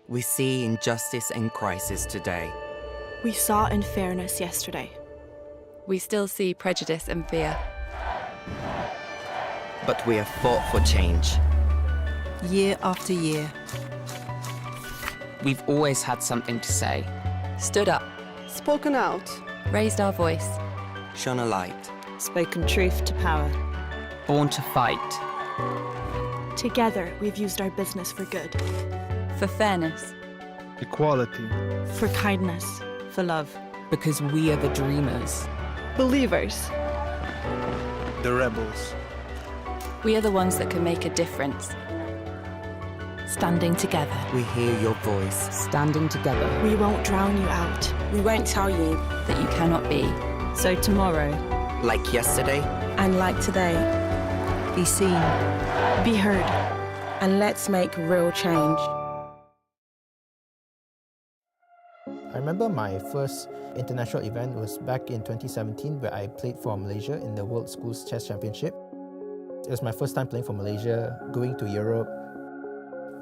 We see injustice and crisis today. We saw unfairness yesterday. We still see prejudice and fear. But we have fought for change. Year after year. We've always had something to say. Stood up. Spoken out. Raised our voice. Shone a light. Spoken truth to power. Born to fight. Together, we've used our business for good. For fairness. Equality. For kindness. For love. Because we are the dreamers. Believers. The rebels. We are the ones that can make a difference. Standing together. We hear your voice. Standing together. We won't drown you out. We won't tell you. That you cannot be. So tomorrow. Like yesterday. And like today. Be seen. Be heard. And let's make real change. I remember my first international event was back in 2017 where I played for Malaysia in the World Schools Chess Championship. It was my first time playing for Malaysia, going to Europe.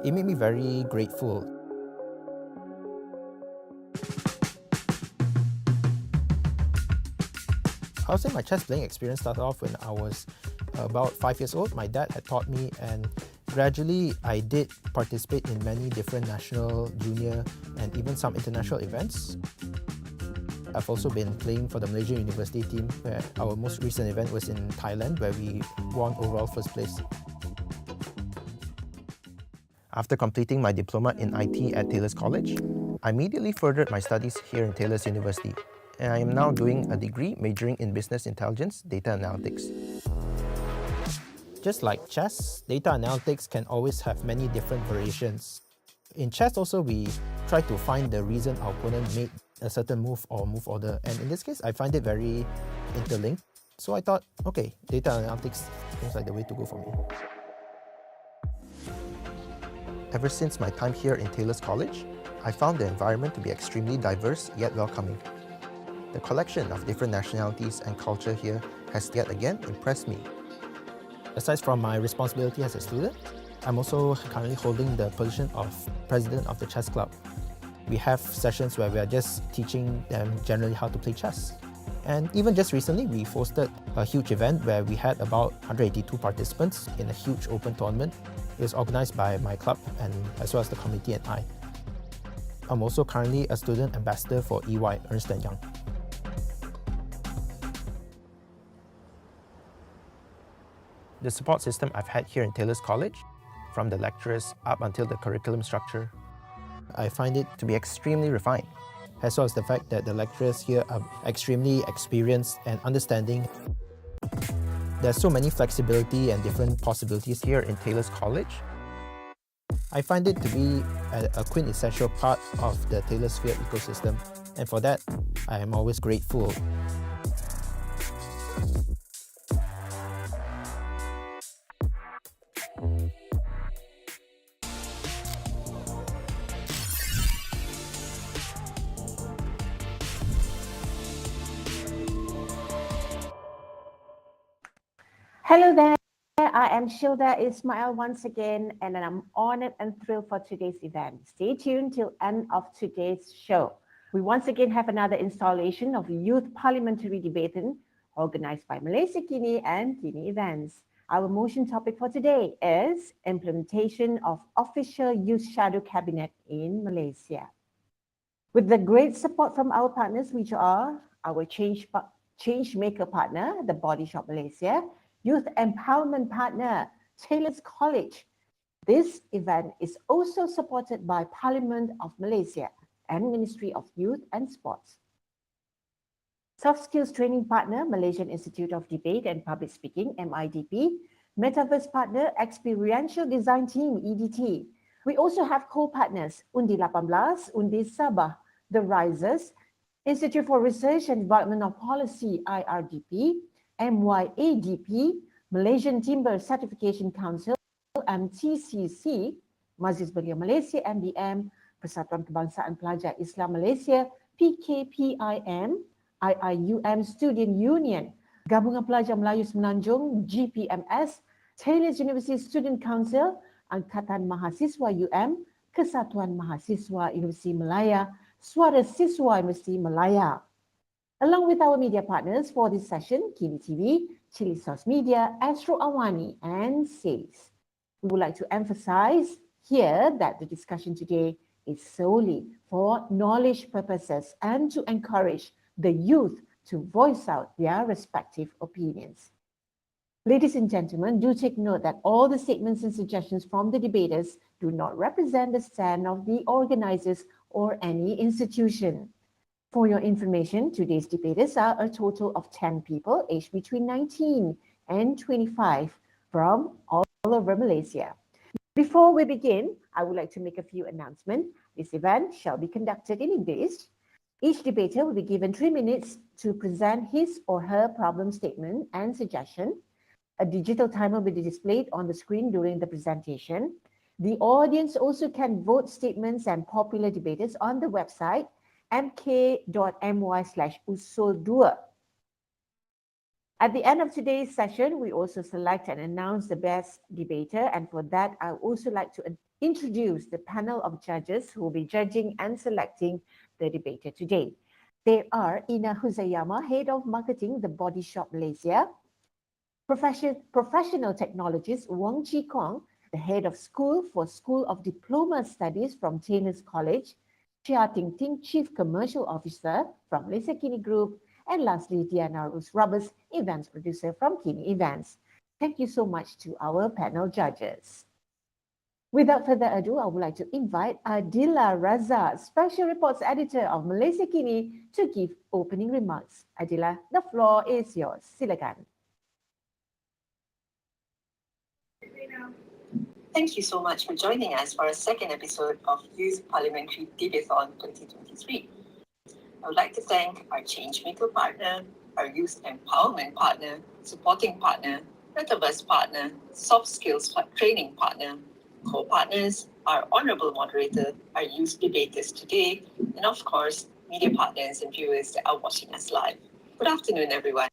It made me very grateful. I would say my chess playing experience started off when I was about 5 years old. My dad had taught me, and gradually I did participate in many different national, junior, and even some international events. I've also been playing for the Malaysian University team, where our most recent event was in Thailand, where we won overall first place. After completing my diploma in IT at Taylor's College, I immediately furthered my studies here in Taylor's University, and I am now doing a degree majoring in business intelligence, data analytics. Just like chess, data analytics can always have many different variations. In chess also, we try to find the reason our opponent made a certain move or move order, and in this case, I find it very interlinked. So I thought, okay, data analytics seems like the way to go for me. Ever since my time here in Taylor's College, I found the environment to be extremely diverse yet welcoming. The collection of different nationalities and culture here has yet again impressed me. Aside from my responsibility as a student, I'm also currently holding the position of president of the chess club. We have sessions where we are just teaching them generally how to play chess. And even just recently, we hosted a huge event where we had about 182 participants in a huge open tournament. It was organized by my club and as well as the committee and I. I'm also currently a student ambassador for EY, Ernst & Young. The support system I've had here in Taylor's College, from the lecturers up until the curriculum structure, I find it to be extremely refined, as well as the fact that the lecturers here are extremely experienced and understanding. There's so many flexibility and different possibilities here in Taylor's College. I find it to be a quintessential part of the Taylor Sphere ecosystem, and for that, I am always grateful. Hello there, I am Shilda Ismail once again, and I'm honored and thrilled for today's event. Stay tuned till end of today's show. We once again have another installation of Youth Parliamentary Debating organized by Malaysia Kini and Kini Events. Our motion topic for today is implementation of official youth shadow cabinet in Malaysia. With the great support from our partners, which are our change maker partner, the Body Shop Malaysia, Youth Empowerment Partner, Taylor's College. This event is also supported by Parliament of Malaysia and Ministry of Youth and Sports. Soft Skills Training Partner, Malaysian Institute of Debate and Public Speaking, MIDP. Metaverse Partner, Experiential Design Team, EDT. We also have co-partners, Undi 18, Undi Sabah, The Risers, Institute for Research and Development of Policy, IRDP, MYADP, Malaysian Timber Certification Council, MTCC, Majlis Belia Malaysia, MBM, Persatuan Kebangsaan Pelajar Islam Malaysia, PKPIM, IIUM Student Union, Gabungan Pelajar Melayu Semenanjung, GPMS, Taylor's University Student Council, Angkatan Mahasiswa UM, Kesatuan Mahasiswa Universiti Malaya, Suara Siswa Universiti Malaya. Along with our media partners for this session, Kini TV, Chili Sauce Media, Astro Awani, and SACE. We would like to emphasize here that the discussion today is solely for knowledge purposes and to encourage the youth to voice out their respective opinions. Ladies and gentlemen, do take note that all the statements and suggestions from the debaters do not represent the stand of the organizers or any institution. For your information, today's debaters are a total of 10 people aged between 19 and 25 from all over Malaysia. Before we begin, I would like to make a few announcements. This event shall be conducted in English. Each debater will be given 3 minutes to present his or her problem statement and suggestion. A digital timer will be displayed on the screen during the presentation. The audience also can vote statements and popular debaters on the website mk.my/usul2. At the end of today's session, we also select and announce the best debater. And for that, I would also like to introduce the panel of judges who will be judging and selecting the debater today. They are Ina Huzayama, Head of Marketing, The Body Shop Malaysia. Professional Technologist Wong Chi Kong, the Head of School for School of Diploma Studies from Taylor's College. Chia Ting Ting, Chief Commercial Officer from Malaysia Kini Group. And lastly, Diana Rose Roberts, Events Producer from Kini Events. Thank you so much to our panel judges. Without further ado, I would like to invite Adila Raza, Special Reports Editor of Malaysia Kini, to give opening remarks. Adila, the floor is yours. Silakan. Thank you so much for joining us for our second episode of Youth Parliamentary Debathon 2023. I would like to thank our Changemaker partner, our Youth Empowerment partner, Supporting partner, Metaverse partner, Soft Skills Training partner, co-partners, our Honourable Moderator, our youth debaters today, and of course, media partners and viewers that are watching us live. Good afternoon, everyone.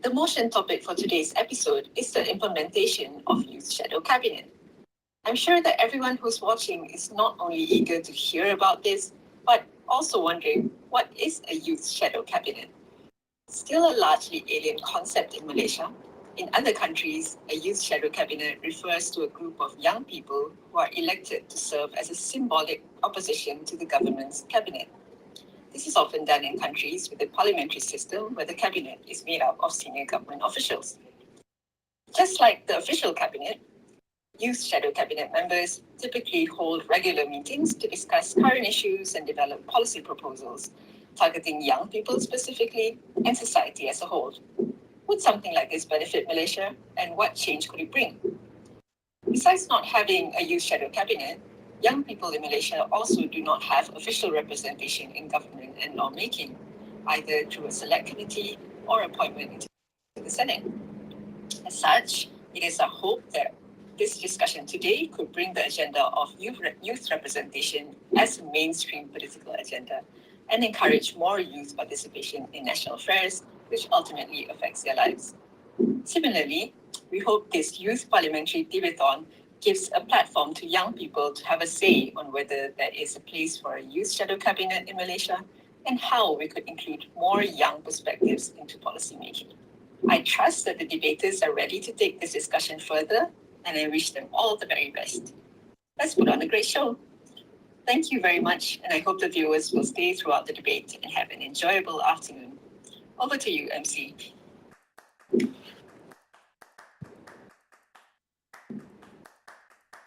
The motion topic for today's episode is the implementation of Youth Shadow Cabinet. I'm sure that everyone who's watching is not only eager to hear about this, but also wondering, what is a Youth Shadow Cabinet? Still a largely alien concept in Malaysia. In other countries, a Youth Shadow Cabinet refers to a group of young people who are elected to serve as a symbolic opposition to the government's cabinet. This is often done in countries with a parliamentary system where the cabinet is made up of senior government officials. Just like the official cabinet, Youth Shadow Cabinet members typically hold regular meetings to discuss current issues and develop policy proposals, targeting young people specifically and society as a whole. Would something like this benefit Malaysia, and what change could it bring? Besides not having a Youth Shadow Cabinet, young people in Malaysia also do not have official representation in government and lawmaking, either through a select committee or appointment into the Senate. As such, it is our hope that this discussion today could bring the agenda of youth representation as a mainstream political agenda and encourage more youth participation in national affairs, which ultimately affects their lives. Similarly, we hope this Youth Parliamentary Debathon gives a platform to young people to have a say on whether there is a place for a Youth Shadow Cabinet in Malaysia and how we could include more young perspectives into policy making. I trust that the debaters are ready to take this discussion further, and I wish them all the very best. Let's put on a great show. Thank you very much, and I hope the viewers will stay throughout the debate and have an enjoyable afternoon. Over to you, MC.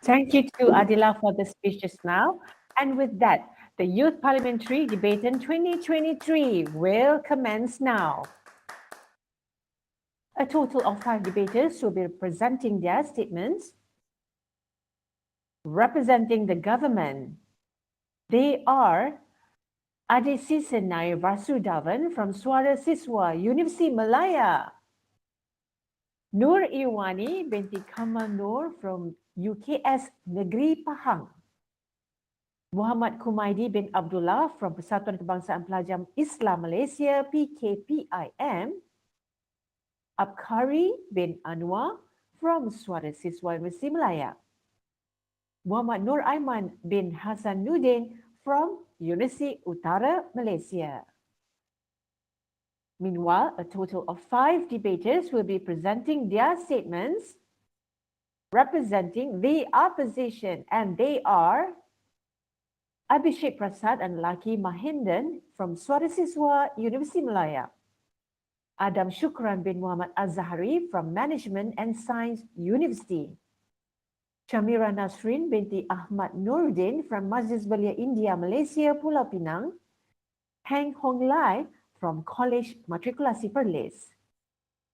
Thank you to Adila for the speech just now. And with that, the Youth Parliamentary Debathon 2023 will commence now. A total of 5 debaters will be presenting their statements. Representing the government, they are Adesi Senai Vasudavan from Suara Siswa Universiti Malaya, Nur Iwani binti Kamal Nur from UKS Negeri Pahang, Muhammad Kumaidi bin Abdullah from Persatuan Kebangsaan Pelajar Islam Malaysia PKPIM, Abkari bin Anwar from Suara Siswa Universiti Malaya. Muhammad Nur Aiman bin Hasanuddin from Universiti Utara, Malaysia. Meanwhile, a total of 5 debaters will be presenting their statements representing the opposition, and they are Abhishek Prasad and Lucky Mahindan from Suara Siswa Universiti Malaya, Adam Shukran bin Muhammad Azhari from Management and Science University, Shamira Nasrin binti Ahmad Nuruddin from Majlis Belia India Malaysia Pulau Pinang, Heng Hong Lai from College Matrikulasi Perlis,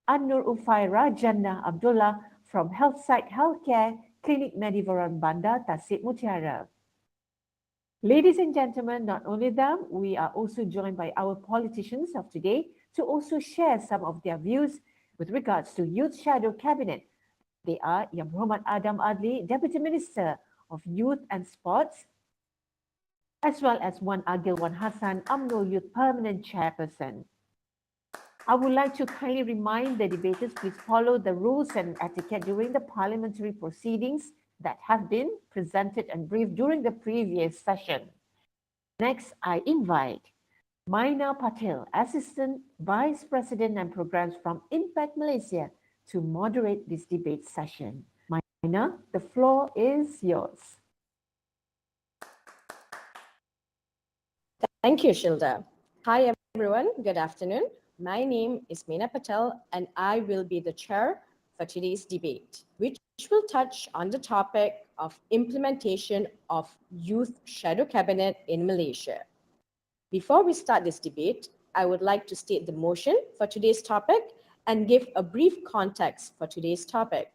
An-Nur Ufaira Jannah Abdullah from Healthsite Healthcare Klinik Medivoran Bandar Tasik Mutiara. Ladies and gentlemen, not only them, we are also joined by our politicians of today to also share some of their views with regards to Youth Shadow Cabinet. They are Yang Muhammad Adam Adli, Deputy Minister of Youth and Sports, as well as Wan Agil Wan Hassan, UMNO Youth Permanent Chairperson. I would like to kindly remind the debaters, please follow the rules and etiquette during the parliamentary proceedings that have been presented and briefed during the previous session. Next, I invite Maina Patel, Assistant Vice President and Programs from Impact Malaysia, to moderate this debate session. Maina, the floor is yours. Thank you, Shilda. Hi, everyone. Good afternoon. My name is Meena Patel, and I will be the chair for today's debate, which will touch on the topic of implementation of Youth Shadow Cabinet in Malaysia. Before we start this debate, I would like to state the motion for today's topic and give a brief context for today's topic.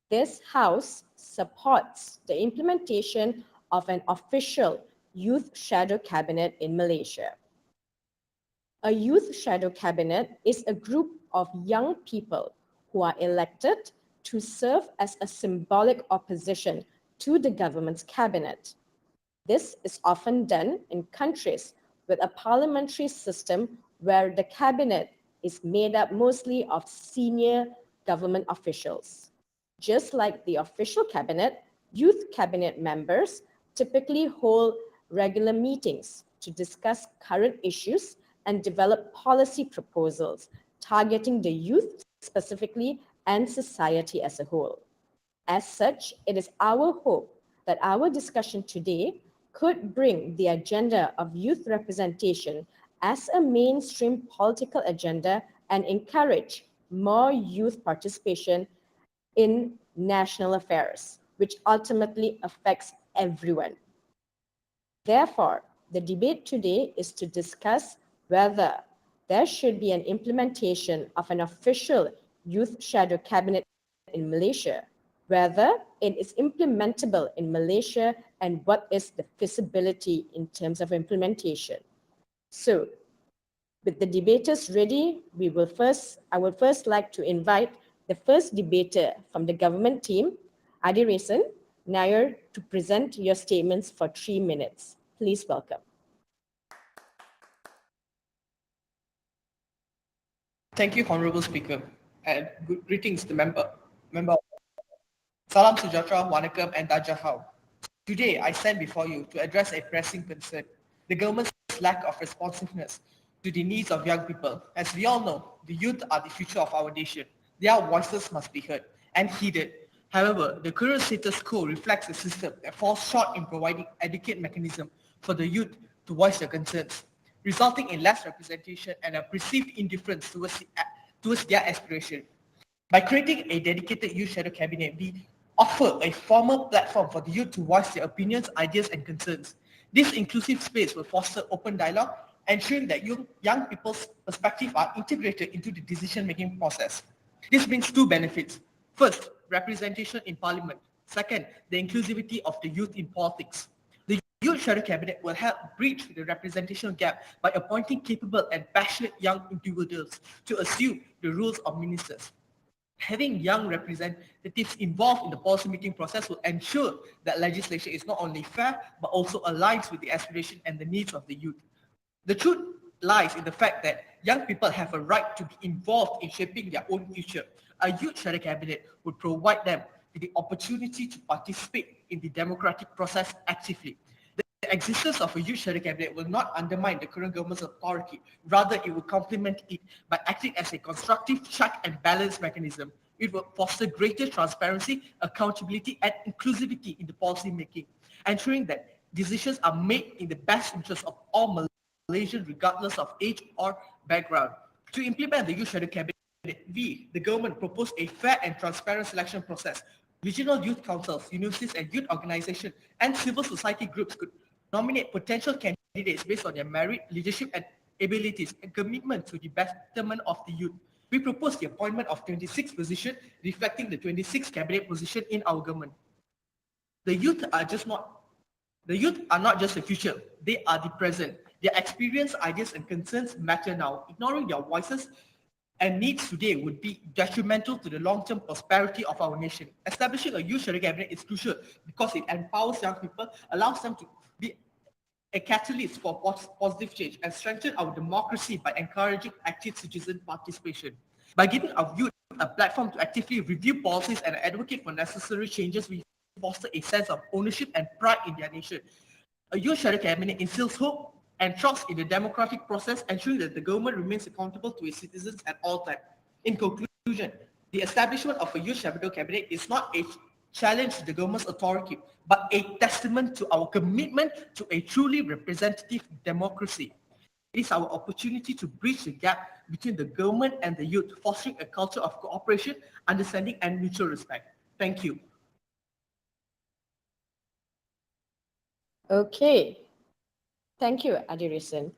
This House supports the implementation of an official Youth Shadow Cabinet in Malaysia. A Youth Shadow Cabinet is a group of young people who are elected to serve as a symbolic opposition to the government's cabinet. This is often done in countries with a parliamentary system where the cabinet is made up mostly of senior government officials. Just like the official cabinet, youth cabinet members typically hold regular meetings to discuss current issues and develop policy proposals targeting the youth specifically and society as a whole. As such, it is our hope that our discussion today could bring the agenda of youth representation as a mainstream political agenda and encourage more youth participation in national affairs, which ultimately affects everyone. Therefore, the debate today is to discuss whether there should be an implementation of an official Youth Shadow Cabinet in Malaysia, whether it is implementable in Malaysia, and what is the feasibility in terms of implementation. So, with the debaters ready, I would first like to invite the first debater from the government team, Adi Resan Nair, to present your statements for 3 minutes. Please welcome. Thank you, Honorable Speaker, and good greetings to member. Salam Sejahtera, Wanakam, and Dajahau. Today, I stand before you to address a pressing concern: the government's lack of responsiveness to the needs of young people. As we all know, the youth are the future of our nation. Their voices must be heard and heeded. However, the current status quo reflects a system that falls short in providing adequate mechanism for the youth to voice their concerns, resulting in less representation and a perceived indifference towards their aspiration. By creating a dedicated Youth Shadow Cabinet, we offer a formal platform for the youth to voice their opinions, ideas, and concerns. This inclusive space will foster open dialogue, ensuring that young people's perspectives are integrated into the decision-making process. This brings 2 benefits. First, representation in Parliament. Second, the inclusivity of the youth in politics. The Youth Shadow Cabinet will help bridge the representational gap by appointing capable and passionate young individuals to assume the roles of ministers. Having young representatives involved in the policy-making process will ensure that legislation is not only fair, but also aligns with the aspiration and the needs of the youth. The truth lies in the fact that young people have a right to be involved in shaping their own future. A Youth Shadow Cabinet would provide them the opportunity to participate in the democratic process actively. The existence of a youth shadow cabinet will not undermine the current government's authority. Rather, it will complement it by acting as a constructive check and balance mechanism. It will foster greater transparency, accountability, and inclusivity in the policy making, ensuring that decisions are made in the best interest of all Malaysians, regardless of age or background. To implement the youth shadow cabinet, we, the government, propose a fair and transparent selection process. Regional youth councils, universities and youth organizations, and civil society groups could nominate potential candidates based on their merit, leadership and abilities and commitment to the betterment of the youth. We propose the appointment of 26 positions reflecting the 26 cabinet position in our government. The youth are not just the future, they are the present. Their experience, ideas and concerns matter now. Ignoring their voices and needs today would be detrimental to the long-term prosperity of our nation. Establishing a youth shadow cabinet is crucial because it empowers young people, allows them to be a catalyst for positive change, and strengthen our democracy by encouraging active citizen participation. By giving our youth a platform to actively review policies and advocate for necessary changes, we foster a sense of ownership and pride in their nation. A youth shadow cabinet instills hope and trust in the democratic process, ensuring that the government remains accountable to its citizens at all times. In conclusion, the establishment of a youth shadow cabinet is not a challenge to the government's authority, but a testament to our commitment to a truly representative democracy. It is our opportunity to bridge the gap between the government and the youth, fostering a culture of cooperation, understanding, and mutual respect. Thank you. Okay. Thank you, Adirisan.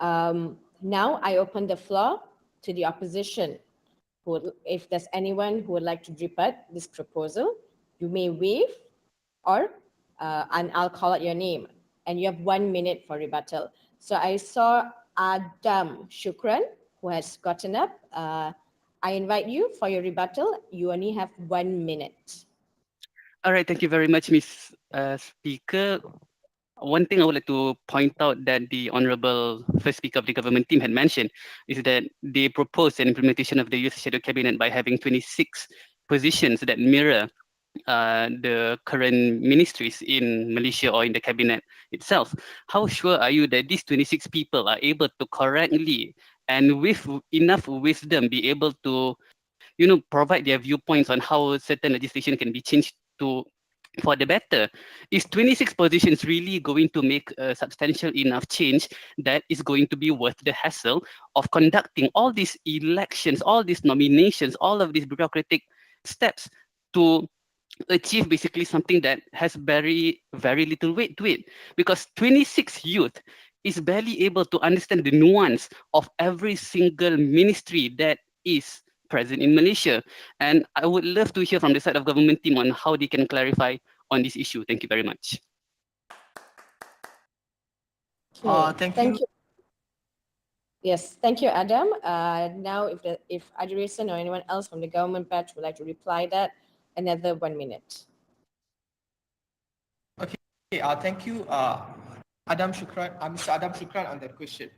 Now I open the floor to the opposition. If there's anyone who would like to rebut this proposal, you may wave and I'll call out your name. And you have 1 minute for rebuttal. So I saw Adam Shukran, who has gotten up. I invite you for your rebuttal. You only have 1 minute. All right, thank you very much, Ms. Speaker. One thing I would like to point out that the Honourable First Speaker of the Government team had mentioned is that they proposed an implementation of the Youth Shadow Cabinet by having 26 positions that mirror the current ministries in Malaysia or in the cabinet itself. How sure are you that these 26 people are able to correctly and with enough wisdom be able to, provide their viewpoints on how certain legislation can be changed for the better? Is 26 positions really going to make a substantial enough change that is going to be worth the hassle of conducting all these elections, all these nominations, all of these bureaucratic steps to achieve basically something that has very, very little weight to it? Because 26 youth is barely able to understand the nuance of every single ministry that is present in Malaysia. And I would love to hear from the side of government team on how they can clarify on this issue. Thank you very much. Thank you. Yes, thank you, Adam. Now, if Adirisan or anyone else from the government batch would like to reply that, another 1 minute. Okay, thank you, Adam Shukran, Mr. Adam Shukran, on that question.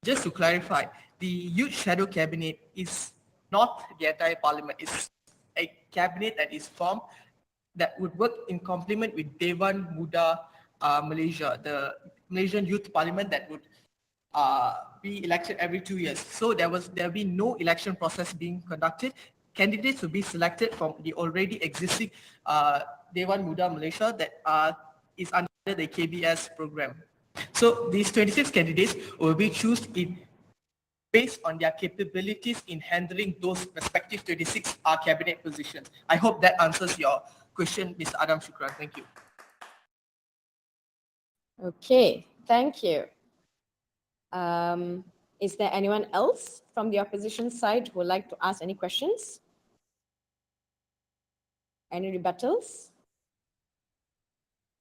Just to clarify, the Youth Shadow Cabinet is not the entire parliament. It's a cabinet that is formed that would work in complement with Dewan Muda Malaysia, the Malaysian Youth Parliament that would be elected every 2 years. So there will be no election process being conducted. Candidates will be selected from the already existing Dewan Muda Malaysia that is under the KBS program. So these 26 candidates will be chosen based on their capabilities in handling those respective 26 cabinet positions. I hope that answers your question, Mr. Adam Shukran. Thank you. Okay, thank you. Is there anyone else from the opposition side who would like to ask any questions? Any rebuttals?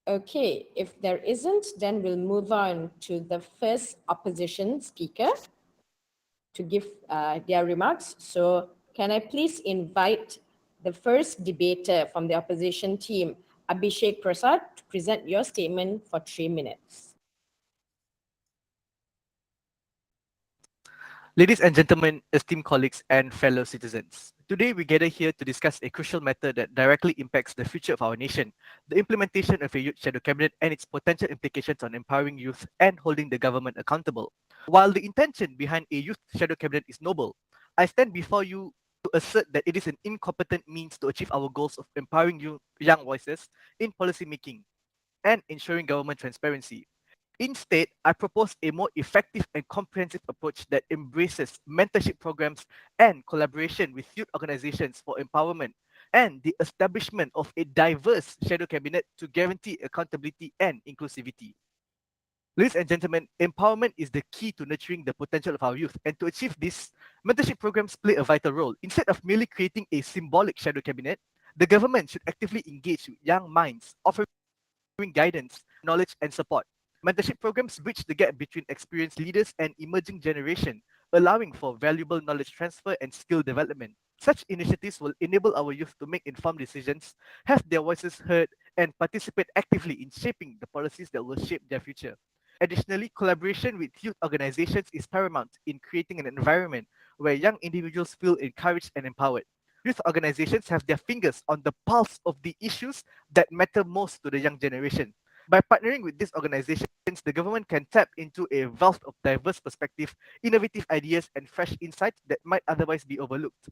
Okay, if there isn't, then we'll move on to the first opposition speaker to give their remarks. So can I please invite the first debater from the opposition team, Abhishek Prasad, to present your statement for 3 minutes. Ladies and gentlemen, esteemed colleagues and fellow citizens, today we gather here to discuss a crucial matter that directly impacts the future of our nation, the implementation of a youth shadow cabinet and its potential implications on empowering youth and holding the government accountable. While the intention behind a youth shadow cabinet is noble, I stand before you to assert that it is an incompetent means to achieve our goals of empowering young voices in policy making and ensuring government transparency. Instead, I propose a more effective and comprehensive approach that embraces mentorship programs and collaboration with youth organizations for empowerment and the establishment of a diverse shadow cabinet to guarantee accountability and inclusivity. Ladies and gentlemen, empowerment is the key to nurturing the potential of our youth, and to achieve this, mentorship programs play a vital role. Instead of merely creating a symbolic shadow cabinet, the government should actively engage with young minds, offering guidance, knowledge, and support. Mentorship programs bridge the gap between experienced leaders and emerging generation, allowing for valuable knowledge transfer and skill development. Such initiatives will enable our youth to make informed decisions, have their voices heard, and participate actively in shaping the policies that will shape their future. Additionally, collaboration with youth organizations is paramount in creating an environment where young individuals feel encouraged and empowered. Youth organizations have their fingers on the pulse of the issues that matter most to the young generation. By partnering with these organizations, the government can tap into a wealth of diverse perspectives, innovative ideas, and fresh insights that might otherwise be overlooked.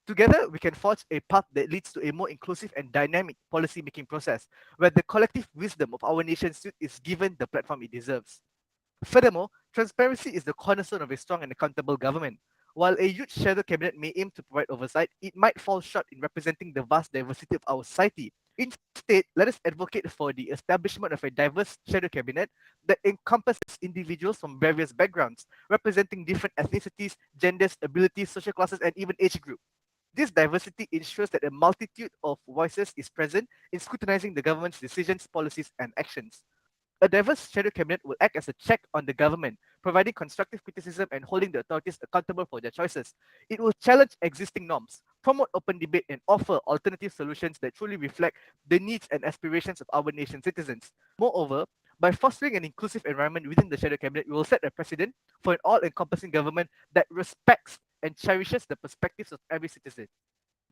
Together, we can forge a path that leads to a more inclusive and dynamic policy-making process, where the collective wisdom of our nation's youth is given the platform it deserves. Furthermore, transparency is the cornerstone of a strong and accountable government. While a youth shadow cabinet may aim to provide oversight, it might fall short in representing the vast diversity of our society. Instead, let us advocate for the establishment of a diverse shadow cabinet that encompasses individuals from various backgrounds, representing different ethnicities, genders, abilities, social classes, and even age group. This diversity ensures that a multitude of voices is present in scrutinizing the government's decisions, policies, and actions. A diverse shadow cabinet will act as a check on the government, providing constructive criticism and holding the authorities accountable for their choices. It will challenge existing norms, promote open debate, and offer alternative solutions that truly reflect the needs and aspirations of our nation's citizens. Moreover, by fostering an inclusive environment within the shadow cabinet, we will set a precedent for an all-encompassing government that respects and cherishes the perspectives of every citizen.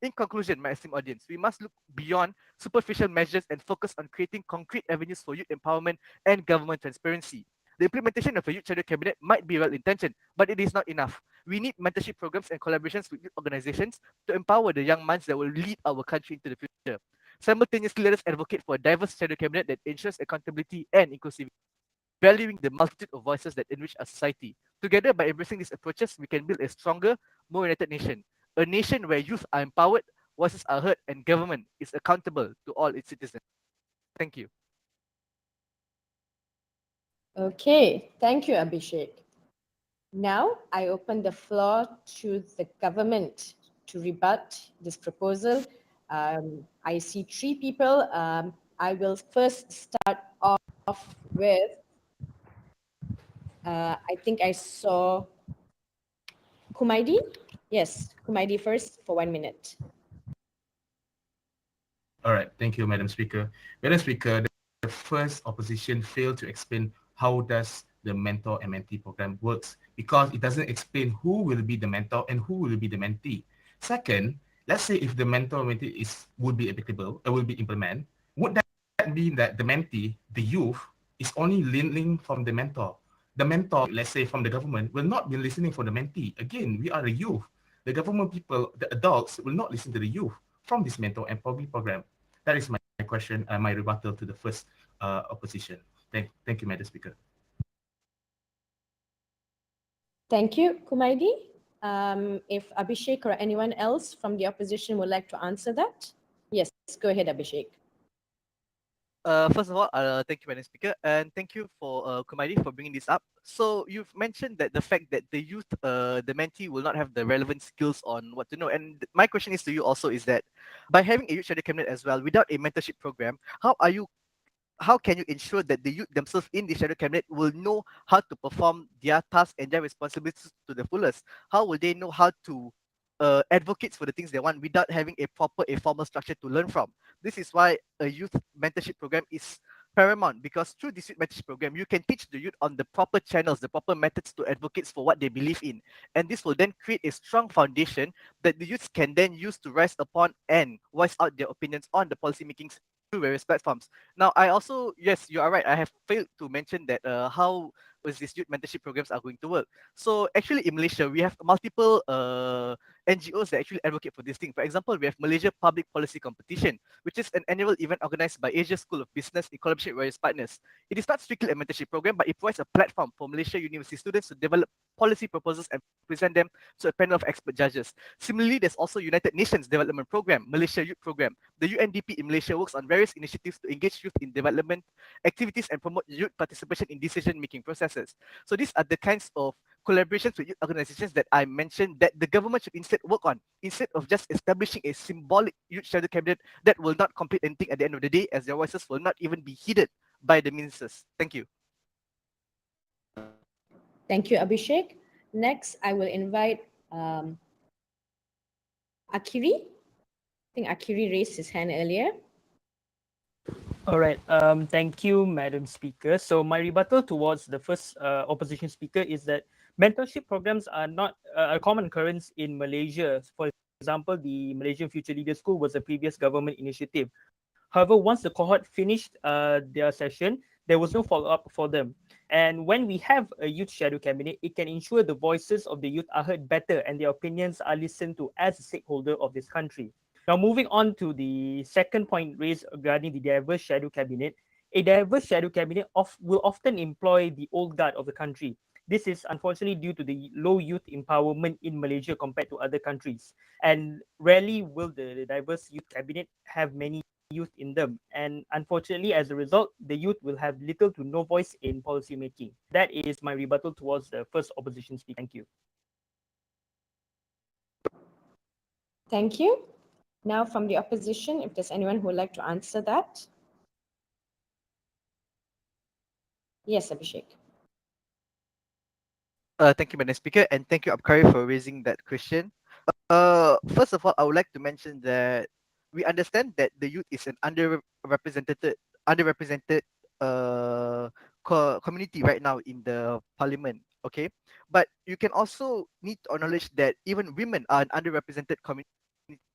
In conclusion, my esteemed audience, we must look beyond superficial measures and focus on creating concrete avenues for youth empowerment and government transparency. The implementation of a youth shadow cabinet might be well-intentioned, but it is not enough. We need mentorship programs and collaborations with youth organizations to empower the young minds that will lead our country into the future. Simultaneously, let us advocate for a diverse shadow cabinet that ensures accountability and inclusivity, valuing the multitude of voices that enrich our society. Together, by embracing these approaches, we can build a stronger, more united nation. A nation where youth are empowered, voices are heard, and government is accountable to all its citizens. Thank you. Okay, thank you, Abhishek. Now I open the floor to the government to rebut this proposal. I see three people. I will first start off with, I think I saw Kumaidi. Yes, Kumaidi first for 1 minute. All right, thank you, Madam Speaker. Madam Speaker, the first opposition failed to explain how does the mentor and mentee program works, because it doesn't explain who will be the mentor and who will be the mentee. Second, let's say if the mentor and mentee would be applicable or will be implemented, would that mean that the mentee, the youth, is only learning from the mentor? The mentor, let's say from the government, will not be listening for the mentee. Again, we are the youth. The government people, the adults, will not listen to the youth from this mentor and public program. That is my question, my rebuttal to the first opposition. Thank you, Madam Speaker. Thank you, Kumaidi. If Abhishek or anyone else from the opposition would like to answer that. Yes, go ahead, Abhishek. First of all, thank you, Madam Speaker, and thank you for Kumaidi for bringing this up. So you've mentioned that the fact that the youth, the mentee, will not have the relevant skills on what to know. And my question is to you also is that by having a youth shadow cabinet as well, without a mentorship program, how can you ensure that the youth themselves in the shadow cabinet will know how to perform their tasks and their responsibilities to the fullest? How will they know how to advocate for the things they want without having a proper, a formal structure to learn from? This is why a youth mentorship program is paramount because through this youth mentorship program, you can teach the youth on the proper channels, the proper methods to advocate for what they believe in. And this will then create a strong foundation that the youths can then use to rise upon and voice out their opinions on the policy makings through various platforms. Now, I also, yes, you are right. I have failed to mention that how was these youth mentorship programs are going to work. So actually in Malaysia, we have multiple NGOs that actually advocate for this thing. For example, we have Malaysia Public Policy Competition, which is an annual event organized by Asia School of Business in collaboration with various partners. It is not strictly a mentorship program, but it provides a platform for Malaysia university students to develop policy proposals and present them to a panel of expert judges. Similarly, there's also United Nations Development Program, Malaysia Youth Program. The UNDP in Malaysia works on various initiatives to engage youth in development activities and promote youth participation in decision-making processes. So these are the kinds of collaborations with youth organizations that I mentioned that the government should instead work on, instead of just establishing a symbolic youth shadow cabinet that will not complete anything at the end of the day, as their voices will not even be heeded by the ministers. Thank you. Thank you, Abhishek. Next, I will invite Akiri. I think Akiri raised his hand earlier. All right. Thank you, Madam Speaker. So my rebuttal towards the first opposition speaker is that mentorship programs are not a common occurrence in Malaysia. For example, the Malaysian Future Leaders School was a previous government initiative. However, once the cohort finished their session, there was no follow-up for them. And when we have a youth shadow cabinet, it can ensure the voices of the youth are heard better and their opinions are listened to as a stakeholder of this country. Now, moving on to the second point raised regarding the diverse shadow cabinet, a diverse shadow cabinet will often employ the old guard of the country. This is unfortunately due to the low youth empowerment in Malaysia compared to other countries. And rarely will the diverse youth cabinet have many youth in them. And unfortunately, as a result, the youth will have little to no voice in policy making. That is my rebuttal towards the first opposition speaker. Thank you. Thank you. Now from the opposition, if there's anyone who would like to answer that. Yes, Abhishek. Thank you, Madam Speaker, and thank you, Abkari, for raising that question. First of all, I would like to mention that we understand that the youth is an underrepresented community right now in the parliament. Okay, but you can also need to acknowledge that even women are an underrepresented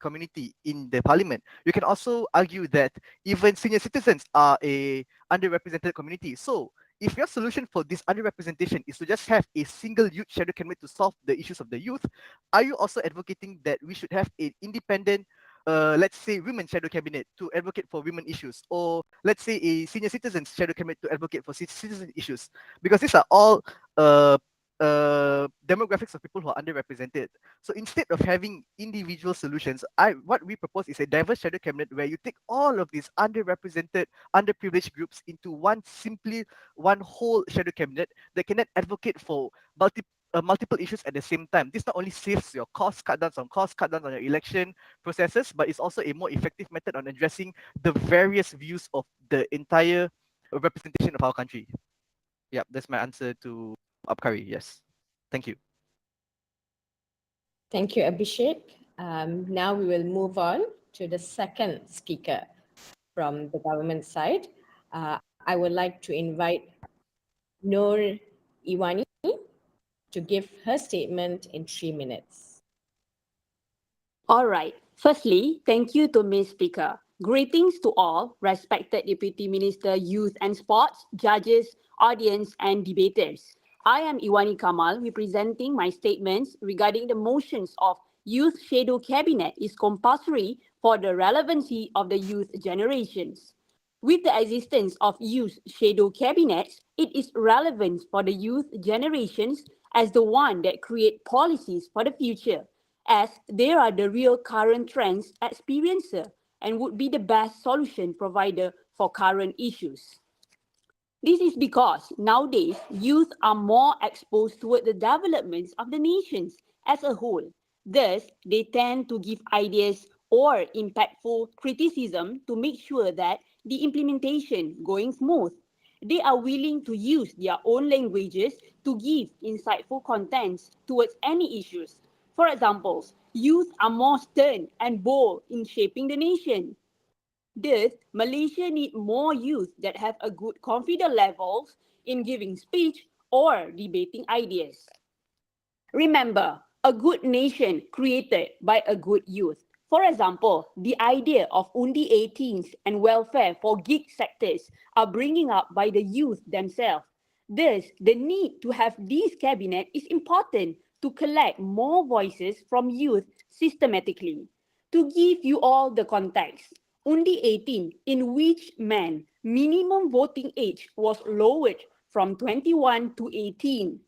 community in the parliament. You can also argue that even senior citizens are a underrepresented community. So if your solution for this underrepresentation is to just have a single youth shadow cabinet to solve the issues of the youth, are you also advocating that we should have an independent let's say women shadow cabinet to advocate for women issues, or let's say a senior citizens shadow cabinet to advocate for citizen issues? Because these are all demographics of people who are underrepresented. So instead of having individual solutions, what we propose is a diverse shadow cabinet where you take all of these underrepresented, underprivileged groups into one whole shadow cabinet that can then advocate for multiple issues at the same time. This not only saves your costs, cut down on your election processes, but it's also a more effective method on addressing the various views of the entire representation of our country. Yeah, that's my answer to Abkari. Yes, thank you. Thank you, Abhishek. Now we will move on to the second speaker from the government side. I would like to invite Noor Iwani to give her statement in 3 minutes. All right. Firstly, thank you to Ms. Speaker. Greetings to all, respected Deputy Minister, Youth and Sports, judges, audience, and debaters. I am Iwani Kamal, representing my statements regarding the motions of Youth Shadow Cabinet is compulsory for the relevancy of the youth generations. With the existence of Youth Shadow Cabinets, it is relevant for the youth generations as the one that create policies for the future, as they are the real current trends experiencer and would be the best solution provider for current issues. This is because nowadays youth are more exposed toward the developments of the nations as a whole. Thus, they tend to give ideas or impactful criticism to make sure that the implementation going smooth. They are willing to use their own languages to give insightful contents towards any issues. For example, youth are more stern and bold in shaping the nation. Thus, Malaysia need more youth that have a good confidence levels in giving speech or debating ideas. Remember, a good nation created by a good youth. For example, the idea of Undi 18s and welfare for gig sectors are bringing up by the youth themselves. Thus, the need to have this cabinet is important to collect more voices from youth systematically. To give you all the context, Undi 18, in which man minimum voting age was lowered from 21 to 18,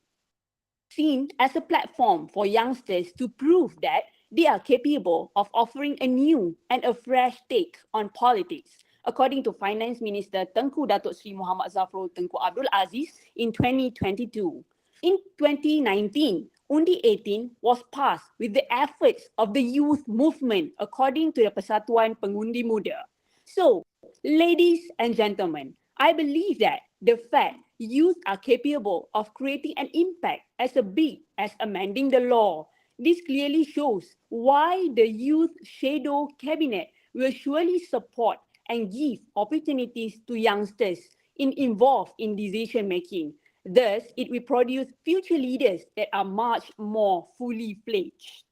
seen as a platform for youngsters to prove that they are capable of offering a new and a fresh take on politics, according to Finance Minister Tengku Datuk Seri Muhammad Zafrul Tengku Abdul Aziz in 2022. In 2019, Undi 18 was passed with the efforts of the youth movement, according to the Persatuan Pengundi Muda. So, ladies and gentlemen, I believe that the fact youth are capable of creating an impact as big as amending the law, this clearly shows why the Youth Shadow Cabinet will surely support and give opportunities to youngsters involved in decision making. Thus, it will produce future leaders that are much more fully fledged.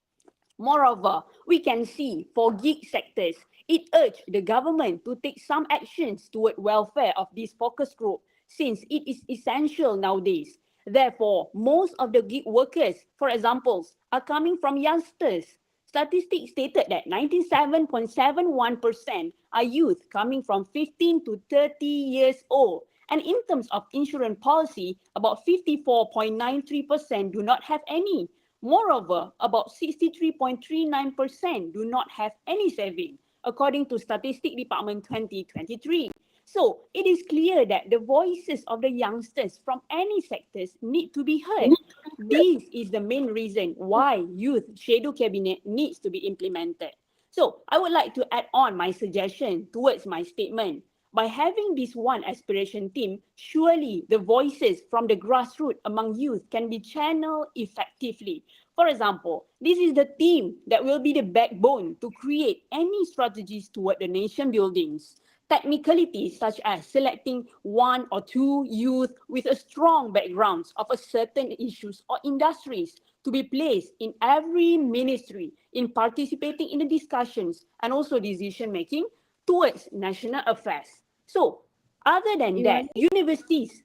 Moreover, we can see for gig sectors, it urged the government to take some actions toward welfare of this focus group since it is essential nowadays. Therefore, most of the gig workers, for example, are coming from youngsters. Statistics stated that 97.71% are youth coming from 15 to 30 years old. And in terms of insurance policy, about 54.93% do not have any. Moreover, about 63.39% do not have any saving, according to Statistics Department 2023. So, it is clear that the voices of the youngsters from any sectors need to be heard. This is the main reason why Youth Shadow Cabinet needs to be implemented. So, I would like to add on my suggestion towards my statement. By having this one aspiration team, surely the voices from the grassroots among youth can be channeled effectively. For example, this is the team that will be the backbone to create any strategies toward the nation buildings. Technicalities such as selecting one or two youth with a strong backgrounds of a certain issues or industries to be placed in every ministry in participating in the discussions and also decision making towards national affairs. So, other than that, universities,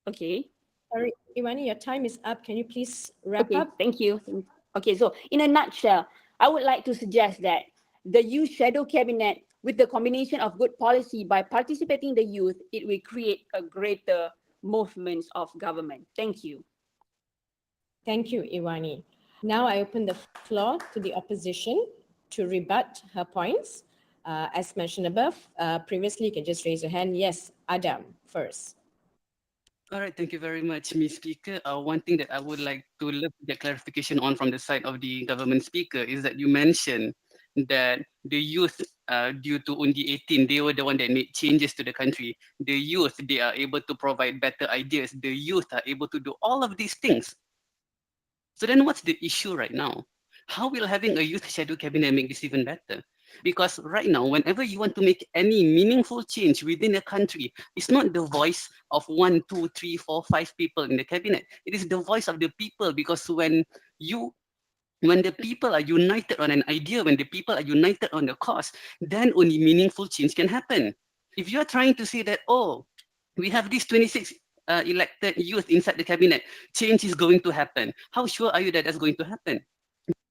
okay. Sorry, Iwani, your time is up. Can you please wrap Okay, up? thank you. Okay, so in a nutshell, I would like to suggest that the Youth Shadow Cabinet, with the combination of good policy by participating the youth, it will create a greater movement of government. Thank you. Thank you, Iwani. Now I open the floor to the opposition to rebut her points. As mentioned above, previously, you can just raise your hand. Yes, Adam first. All right, thank you very much, Ms. Speaker. One thing that I would like to look get clarification on from the side of the government speaker is that you mentioned that the youth, due to Undi 18, they were the one that made changes to the country. The youth, they are able to provide better ideas. The youth are able to do all of these things. So then what's the issue right now? How will having a youth shadow cabinet make this even better? Because right now, whenever you want to make any meaningful change within a country, it's not the voice of 1, 2, 3, 4, 5 people in the cabinet. It is the voice of the people, because when the people are united on an idea, when the people are united on a cause, then only meaningful change can happen. If you're trying to say that, oh, we have these 26 elected youth inside the cabinet, change is going to happen. How sure are you that that's going to happen?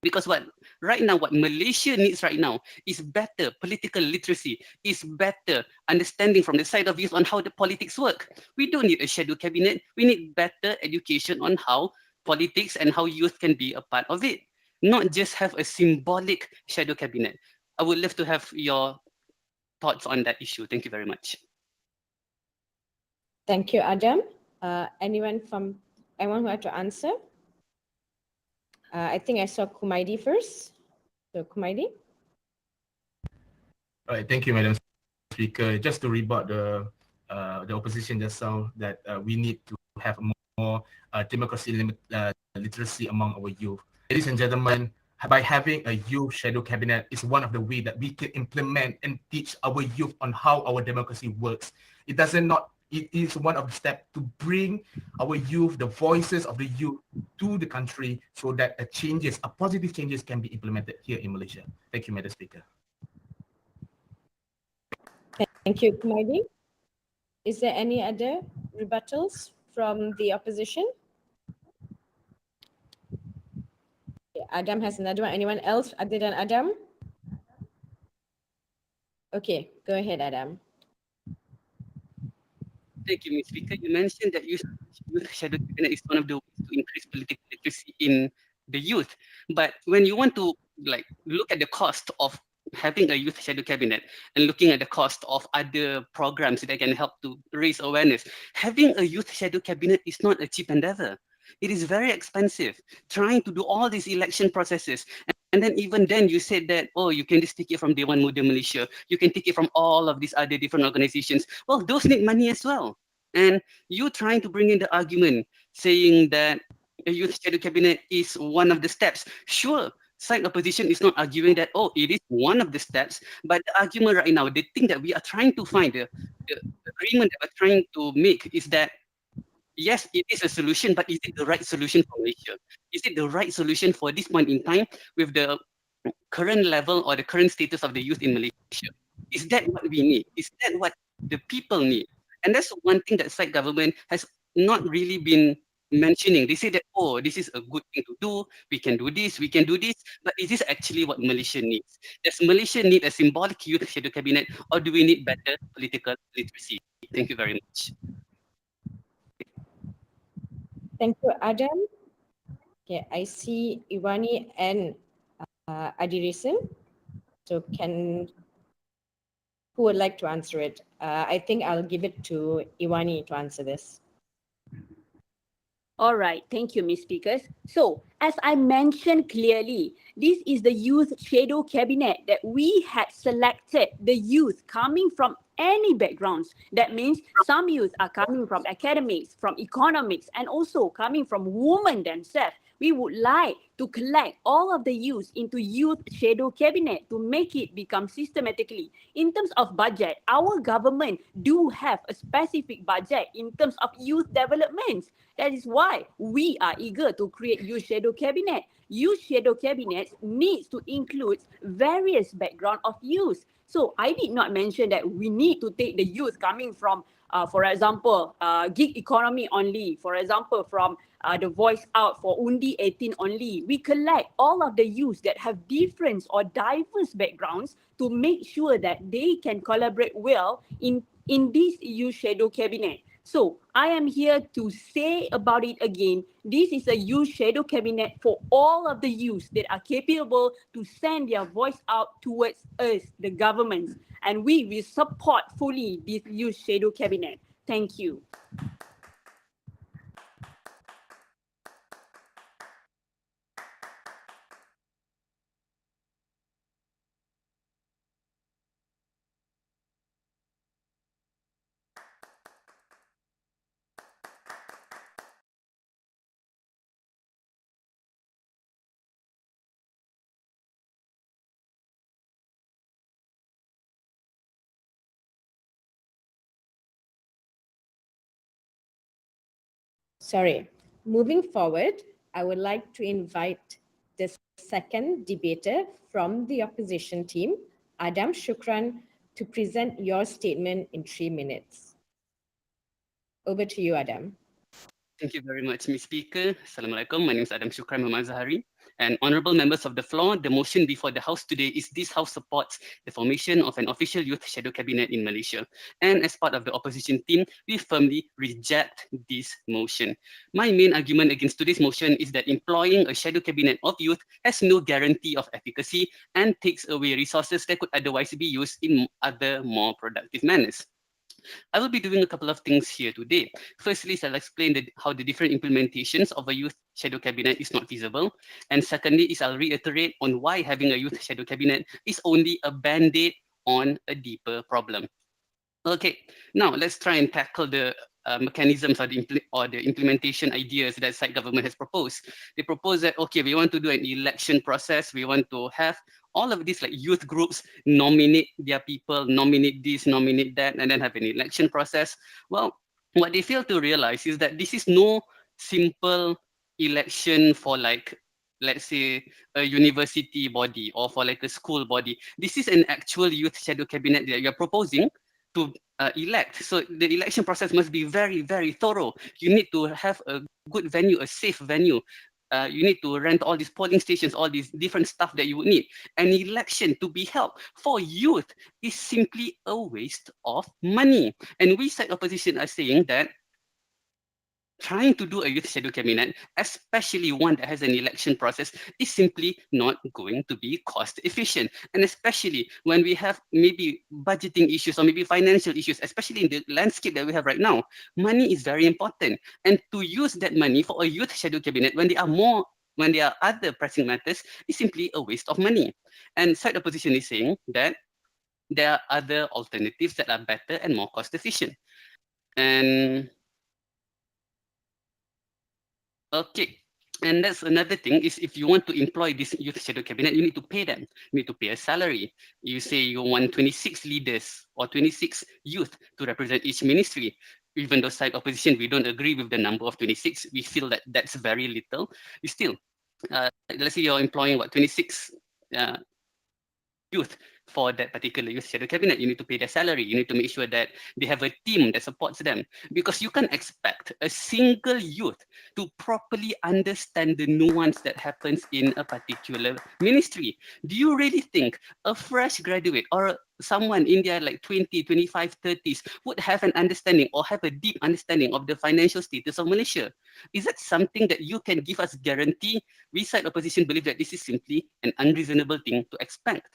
Because right now, what Malaysia needs right now is better political literacy, is better understanding from the side of youth on how the politics work. We don't need a shadow cabinet. We need better education on how politics and how youth can be a part of it, not just have a symbolic shadow cabinet. I would love to have your thoughts on that issue. Thank you very much. Thank you, Adam. Anyone who had to answer? I think I saw Kumaidi first. So Kumaidi. All right, thank you, Madam Speaker. Just to rebut the opposition just now, that we need to have more democracy literacy among our youth. Ladies and gentlemen, by having a youth shadow cabinet is one of the ways that we can implement and teach our youth on how our democracy works. It is one of the steps to bring our youth, the voices of the youth to the country so that positive changes can be implemented here in Malaysia. Thank you, Madam Speaker. Thank you, Kumardi. Is there any other rebuttals from the opposition? Okay, Adam has another one. Anyone else other than Adam? Okay, go ahead, Adam. Thank you, Ms. Speaker. You mentioned that youth shadow cabinet is one of the ways to increase political literacy in the youth. But when you want to look at the cost of having a youth shadow cabinet and looking at the cost of other programs that can help to raise awareness, having a youth shadow cabinet is not a cheap endeavor. It is very expensive trying to do all these election processes. And then even then you said that, oh, you can just take it from Dewan Muda Malaysia. You can take it from all of these other different organizations. Well, those need money as well. And you trying to bring in the argument saying that a youth shadow cabinet is one of the steps. Sure, side opposition is not arguing that, oh, it is one of the steps, but the argument right now, the thing that we are trying to find, the agreement that we're trying to make is that, yes, it is a solution, but is it the right solution for Malaysia? Is it the right solution for this point in time with the current level or the current status of the youth in Malaysia? Is that what we need? Is that what the people need? And that's one thing that side government has not really been mentioning. They say that, oh, this is a good thing to do, we can do this, but is this actually what Malaysia needs? Does Malaysia need a symbolic youth shadow cabinet, or do we need better political literacy? Thank you very much. Thank you, Adam. Okay, I see Iwani and Adirisan. So who would like to answer it? I think I'll give it to Iwani to answer this. All right, thank you, Ms. Speakers. So, as I mentioned clearly, this is the youth shadow cabinet that we had selected the youth coming from any backgrounds. That means some youth are coming from academics, from economics, and also coming from women themselves. We would like to collect all of the youth into youth shadow cabinet to make it become systematically. In terms of budget, our government do have a specific budget in terms of youth developments. That is why we are eager to create youth shadow cabinet. Youth shadow cabinets needs to include various background of youth. So I did not mention that we need to take the youth coming from, for example, gig economy only, for example, from the voice out for Undi 18 only. We collect all of the youth that have different or diverse backgrounds to make sure that they can collaborate well in this youth shadow cabinet. So I am here to say about it again. This is a youth shadow cabinet for all of the youth that are capable to send their voice out towards us, the government. And we will support fully this youth shadow cabinet. Thank you. Sorry. Moving forward, I would like to invite the second debater from the opposition team, Adam Shukran, to present your statement in 3 minutes. Over to you, Adam. Thank you very much, Ms. Speaker. Assalamualaikum. My name is Adam Shukran Muhammad Zahari. And honorable members of the floor, the motion before the House today is this House supports the formation of an official youth shadow cabinet in Malaysia. And as part of the opposition team, we firmly reject this motion. My main argument against today's motion is that employing a shadow cabinet of youth has no guarantee of efficacy and takes away resources that could otherwise be used in other more productive manners. I will be doing a couple of things here today. Firstly, I'll explain how the different implementations of a youth shadow cabinet is not feasible. And secondly, I'll reiterate on why having a youth shadow cabinet is only a band-aid on a deeper problem. Okay, now let's try and tackle the mechanisms or the implementation ideas that side government has proposed. They propose that, okay, we want to do an election process. We want to have all of these like youth groups nominate their people, nominate this, nominate that, and then have an election process. Well, what they fail to realize is that this is no simple election for like, let's say, a university body or for like a school body. This is an actual youth shadow cabinet that you're proposing to elect. So the election process must be very, very thorough. You need to have a good venue, a safe venue. You need to rent all these polling stations, all these different stuff that you would need. An election to be held for youth is simply a waste of money. And we side opposition are saying that trying to do a youth shadow cabinet, especially one that has an election process, is simply not going to be cost efficient. And especially when we have maybe budgeting issues or maybe financial issues, especially in the landscape that we have right now, money is very important. And to use that money for a youth shadow cabinet when there are other pressing matters is simply a waste of money. And side opposition is saying that there are other alternatives that are better and more cost efficient. And okay, and that's another thing is if you want to employ this youth shadow cabinet, you need to pay them. You need to pay a salary. You say you want 26 leaders or 26 youth to represent each ministry. Even though side opposition, we don't agree with the number of 26. We feel that that's very little. You still, let's say you're employing 26 youth for that particular youth shadow cabinet. You need to pay their salary. You need to make sure that they have a team that supports them, because you can't expect a single youth to properly understand the nuance that happens in a particular ministry. Do you really think a fresh graduate or someone in their like 20, 25, 30s would have an understanding or have a deep understanding of the financial status of Malaysia? Is that something that you can give us guarantee? We side opposition believe that this is simply an unreasonable thing to expect.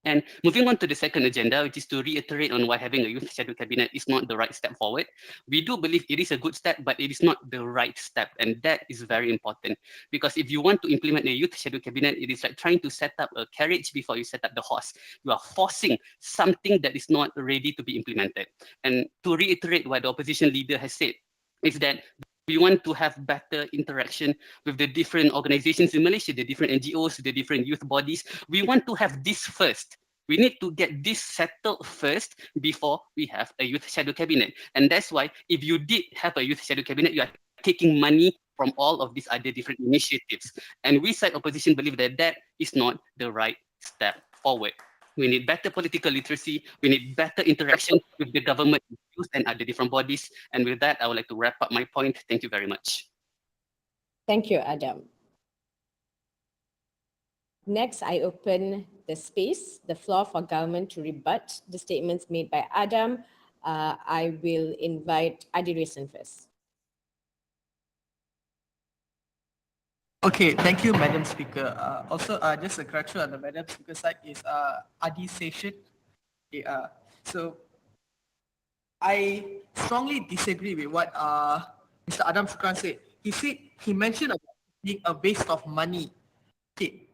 And moving on to the second agenda, which is to reiterate on why having a youth shadow cabinet is not the right step forward. We do believe it is a good step, but it is not the right step. And that is very important, because if you want to implement a youth shadow cabinet, it is like trying to set up a carriage before you set up the horse. You are forcing something that is not ready to be implemented. And to reiterate what the opposition leader has said, is that we want to have better interaction with the different organizations in Malaysia, the different NGOs, the different youth bodies. We want to have this first. We need to get this settled first before we have a youth shadow cabinet. And that's why if you did have a youth shadow cabinet, you are taking money from all of these other different initiatives. And we side opposition believe that that is not the right step forward. We need better political literacy. We need better interaction with the government and other different bodies. And with that, I would like to wrap up my point. Thank you very much. Thank you, Adam. Next, I open the space, the floor for government to rebut the statements made by Adam. I will invite Adi Resan first. Okay, thank you, Madam Speaker. Also, just a correction on the Madam Speaker side is Adi Session. So, I strongly disagree with what Mr. Adam Shukran said. He mentioned about being a waste of money. Okay,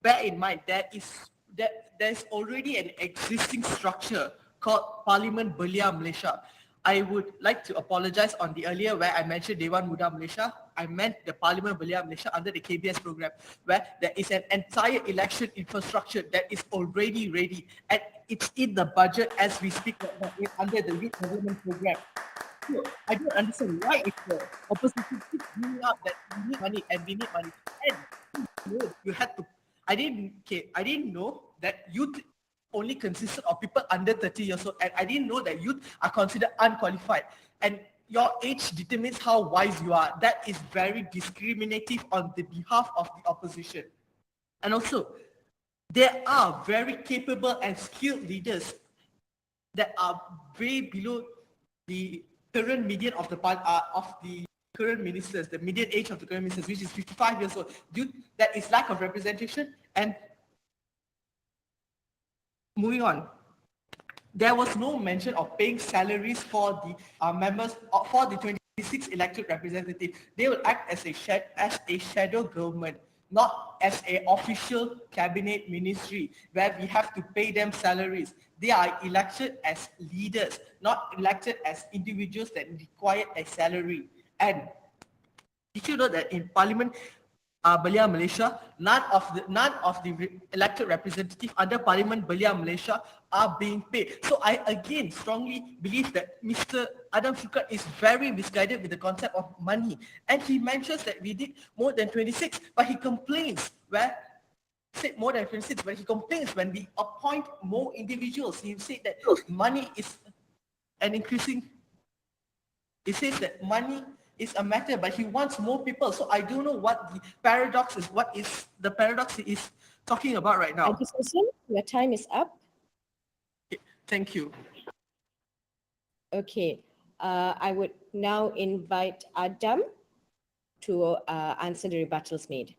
bear in mind there's already an existing structure called Parlimen Belia Malaysia. I would like to apologize on the earlier where I mentioned Dewan Muda Malaysia. I meant the Parlimen Belia Malaysia under the KBS program, where there is an entire election infrastructure that is already ready, and it's in the budget as we speak under the Youth Development Program. So I don't understand why is the opposition keeps bringing up that we need money and we need money. And you had to. I didn't know that youth only consisted of people under 30 years old, and I didn't know that youth are considered unqualified. And your age determines how wise you are. That is very discriminative on the behalf of the opposition. And also, there are very capable and skilled leaders that are way below the current median of the current ministers, the median age of the current ministers, which is 55 years old. Due that is lack of representation. And moving on, there was no mention of paying salaries for the members, for the 26 elected representatives. They will act as a shadow government. not as an official cabinet ministry where we have to pay them salaries. They are elected as leaders, not elected as individuals that require a salary. And did you know that in Parliament Belia Malaysia, none of the elected representatives under Parliament Belia Malaysia are being paid. So I again strongly believe that Mr. Adam Shukran is very misguided with the concept of money. And he mentions that we did more than 26, but he complains more than 26, but he complains when we appoint more individuals. He said that money is an increasing. He says that money is a matter, but he wants more people. So I don't know what the paradox is. What is the paradox he is talking about right now? Your time is up. Okay, thank you. Okay, I would now invite Adam to answer the rebuttals made.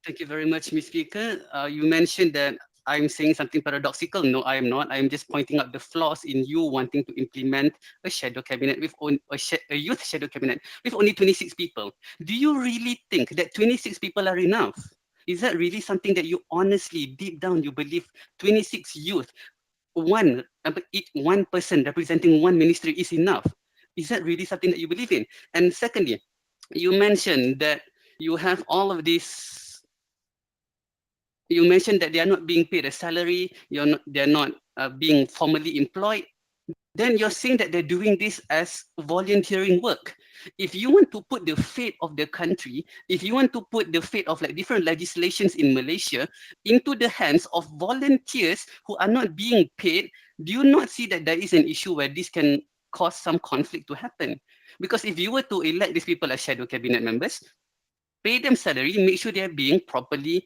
Thank you very much, Ms. Speaker. You mentioned that I'm saying something paradoxical. No, I am not. I am just pointing out the flaws in you wanting to implement a shadow cabinet with a youth shadow cabinet with only 26 people. Do you really think that 26 people are enough? Is that really something that you honestly, deep down, you believe 26 youth, one person representing one ministry is enough? Is that really something that you believe in? And secondly, you mentioned that you have all of these. You mentioned that they are not being paid a salary, they're not being formally employed. Then you're saying that they're doing this as volunteering work. If you want to put the fate of the country, if you want to put the fate of like different legislations in Malaysia into the hands of volunteers who are not being paid, do you not see that there is an issue where this can cause some conflict to happen? Because if you were to elect these people as shadow cabinet members, pay them salary, make sure they're being properly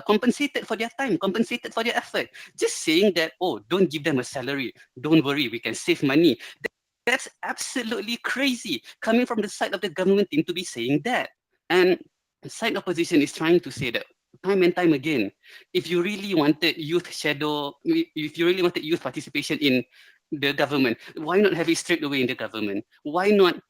compensated for their time, compensated for their effort. Just saying that, oh, don't give them a salary, don't worry, we can save money. That's absolutely crazy coming from the side of the government team to be saying that. And the side opposition is trying to say that time and time again, if you really wanted youth participation in the government, why not have it straight away in the government? Why not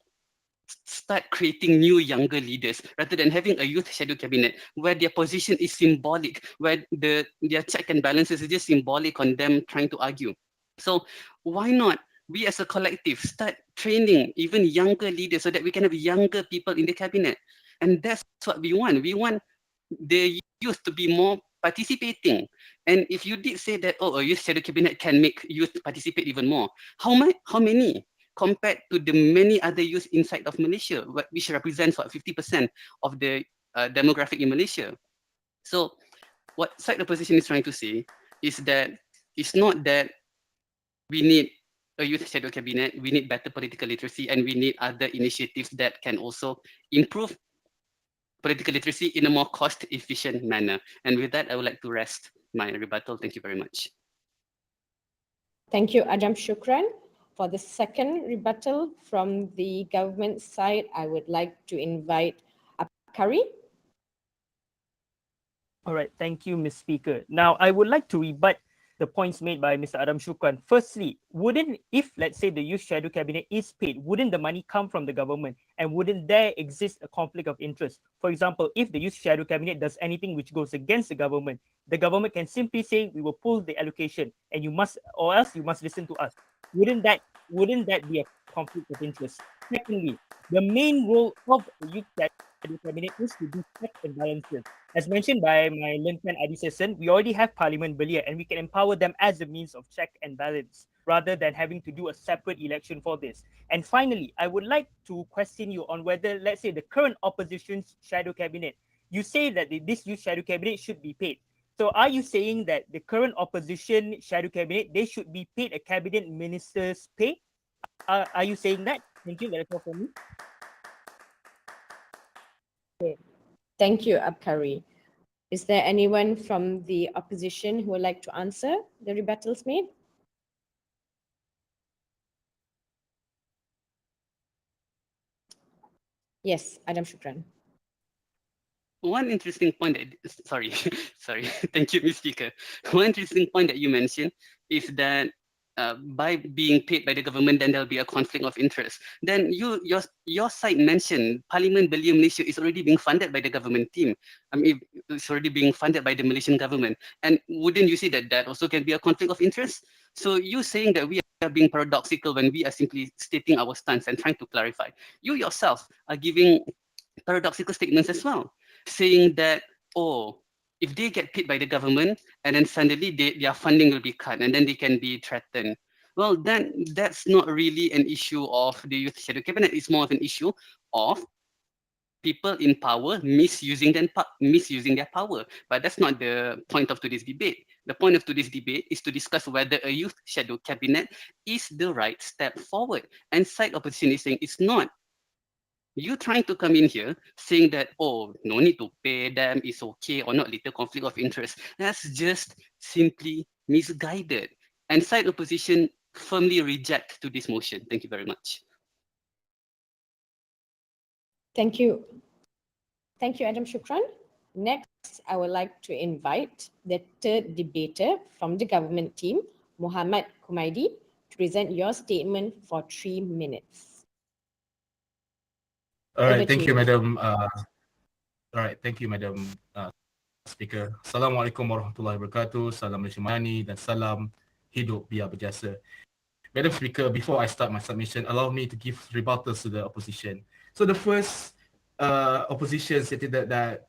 start creating new younger leaders rather than having a youth shadow cabinet where their position is symbolic, where their check and balances is just symbolic on them trying to argue. So why not we as a collective start training even younger leaders so that we can have younger people in the cabinet? And that's what we want. We want the youth to be more participating. And if you did say that, oh, a youth shadow cabinet can make youth participate even more, how many? Compared to the many other youth inside of Malaysia, which represents 50% of the demographic in Malaysia. So what side opposition is trying to say is that it's not that we need a youth shadow cabinet, we need better political literacy, and we need other initiatives that can also improve political literacy in a more cost-efficient manner. And with that, I would like to rest my rebuttal. Thank you very much. Thank you, Adam Shukran. For the second rebuttal from the government side, I would like to invite Apkari. All right, thank you, Ms. Speaker. Now, I would like to rebut the points made by Mr. Adam Shukran. Firstly, if, let's say, the youth shadow cabinet is paid, wouldn't the money come from the government? And wouldn't there exist a conflict of interest? For example, if the youth shadow cabinet does anything which goes against the government can simply say, we will pull the allocation and or else you must listen to us. Wouldn't that be a conflict of interest? Secondly, the main role of the youth shadow cabinet is to do checks and balances. As mentioned by my learned friend Adi Sesson, we already have Parliament Belia and we can empower them as a means of check and balance rather than having to do a separate election for this. And finally, I would like to question you on whether, let's say, the current opposition's shadow cabinet, you say that this youth shadow cabinet should be paid. So are you saying that the current opposition shadow cabinet, they should be paid a cabinet minister's pay? Are you saying that? Thank you. That's all for me. Okay. Thank you, Apkari. Is there anyone from the opposition who would like to answer the rebuttals made? Yes, Adam Shukran. One interesting point sorry, thank you, Ms. Speaker. One interesting point that you mentioned is that by being paid by the government, then there'll be a conflict of interest. Then your side mentioned Parliament Belia Malaysia is already being funded by the government team. I mean, it's already being funded by the Malaysian government. And wouldn't you see that that also can be a conflict of interest? So you saying that we are being paradoxical when we are simply stating our stance and trying to clarify. You yourself are giving paradoxical statements as well, saying that, oh, if they get paid by the government and then suddenly their funding will be cut and then they can be threatened. Well, then that's not really an issue of the Youth Shadow Cabinet. It's more of an issue of people in power misusing their power. But that's not the point of today's debate. The point of today's debate is to discuss whether a Youth Shadow Cabinet is the right step forward. And side opposition is saying it's not. You trying to come in here saying that, oh, no need to pay them, it's okay, or not, little conflict of interest. That's just simply misguided. And side opposition firmly reject to this motion. Thank you very much. Thank you. Thank you, Adam Shukran. Next, I would like to invite the third debater from the government team, Muhammad Kumaidi, to present your statement for 3 minutes. All right, thank you, Madam. Speaker. Assalamualaikum warahmatullahi wabarakatuh. Salam Malaysia Mani dan salam hidup biar berjasa. Madam Speaker, before I start my submission, allow me to give rebuttals to the opposition. So the first opposition stated that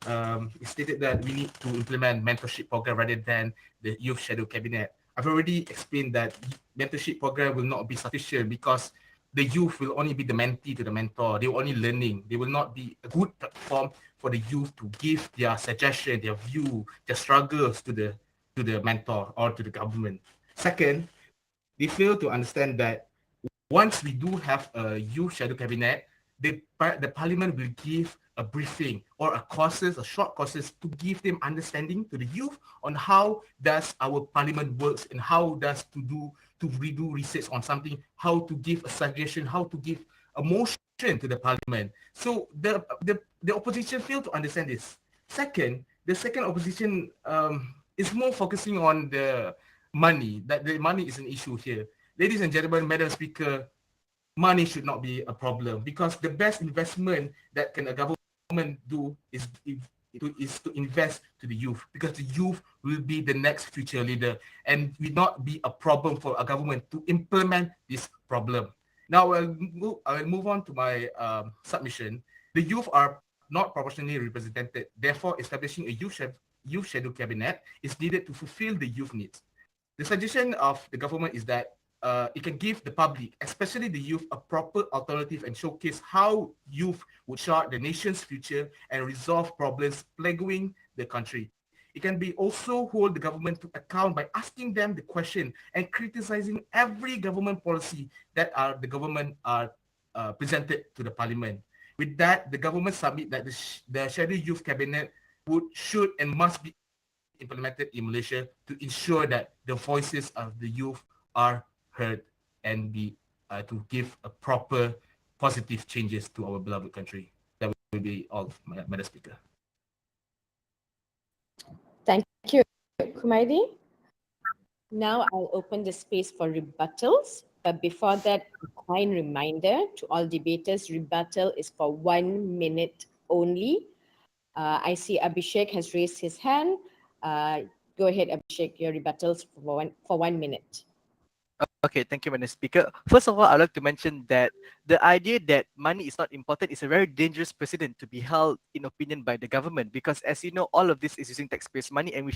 we need to implement mentorship program rather than the Youth Shadow Cabinet. I've already explained that mentorship program will not be sufficient because the youth will only be the mentee to the mentor. They will only learning. They will not be a good platform for the youth to give their suggestion, their view, their struggles to the mentor or to the government. Second, they fail to understand that once we do have a Youth Shadow Cabinet, the parliament will give a briefing or a short courses to give them understanding to the youth on how does our parliament works and how does to redo research on something, how to give a suggestion, how to give a motion to the parliament. So the opposition failed to understand this. Second, the second opposition is more focusing on the money, that the money is an issue here. Ladies and gentlemen, Madam Speaker, money should not be a problem because the best investment that can a government do is to invest to the youth, because the youth will be the next future leader and will not be a problem for a government to implement this problem. Now I'll move on to my submission. The youth are not proportionally represented. Therefore, establishing a youth shadow cabinet is needed to fulfill the youth needs. The suggestion of the government is that it can give the public, especially the youth, a proper alternative and showcase how youth would chart the nation's future and resolve problems plaguing the country. It can be also hold the government to account by asking them the question and criticizing every government policy that the government are presented to the parliament. With that, the government submit that the Shadow Youth Cabinet should and must be implemented in Malaysia to ensure that the voices of the youth are heard and to give a proper positive changes to our beloved country. That will be all, Madam Speaker. Thank you, Kumaidi. Now I'll open the space for rebuttals. But before that, a kind reminder to all debaters, rebuttal is for 1 minute only. I see Abhishek has raised his hand. Go ahead, Abhishek, your rebuttals for 1 minute. Okay, thank you, Madam Speaker. First of all, I'd like to mention that the idea that money is not important is a very dangerous precedent to be held in opinion by the government, because as you know, all of this is using taxpayers' money and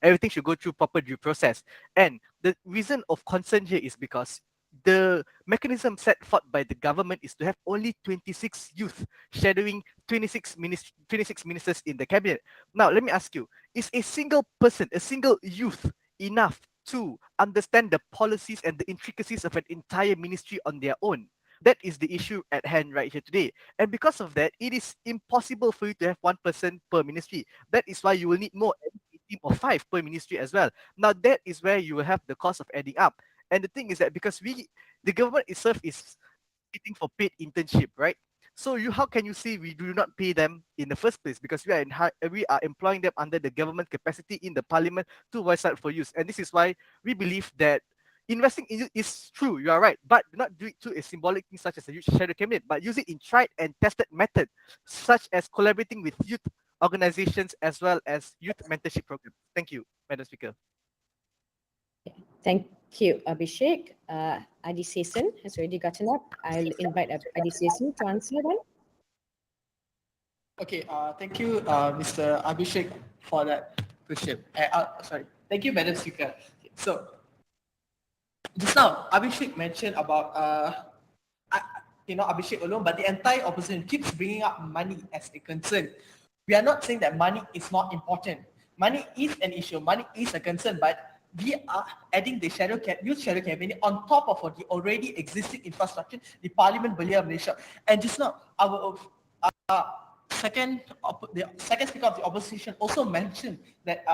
everything should go through proper due process. And the reason of concern here is because the mechanism set forth by the government is to have only 26 youth shadowing 26 ministers in the cabinet. Now, let me ask you, is a single person, a single youth enough to understand the policies and the intricacies of an entire ministry on their own? That is the issue at hand right here today. And because of that, it is impossible for you to have one person per ministry. That is why you will need more, a team of 5 per ministry as well. Now, that is where you will have the cost of adding up. And the thing is that because the government itself is waiting for paid internship, right? So how can you say we do not pay them in the first place? Because we are employing them under the government capacity in the parliament to voice out for use. And this is why we believe that Investing in youth is true, you are right, but do not do it through a symbolic thing such as a youth shadow cabinet, but use it in tried and tested method, such as collaborating with youth organizations as well as youth mentorship programs. Thank you, Madam Speaker. Thank you, Abhishek. Adi Sesan has already gotten up. I'll invite Adi Sesan to answer then. Okay, thank you, Mr. Abhishek, for that question. Sorry, thank you, Madam Speaker. So, just now, Abhishek mentioned about, Abhishek alone, but the entire opposition keeps bringing up money as a concern. We are not saying that money is not important. Money is an issue, money is a concern, but we are adding the youth shadow cabinet on top of the already existing infrastructure, the Parliament Belia Malaysia. And just now, our the second speaker of the opposition also mentioned that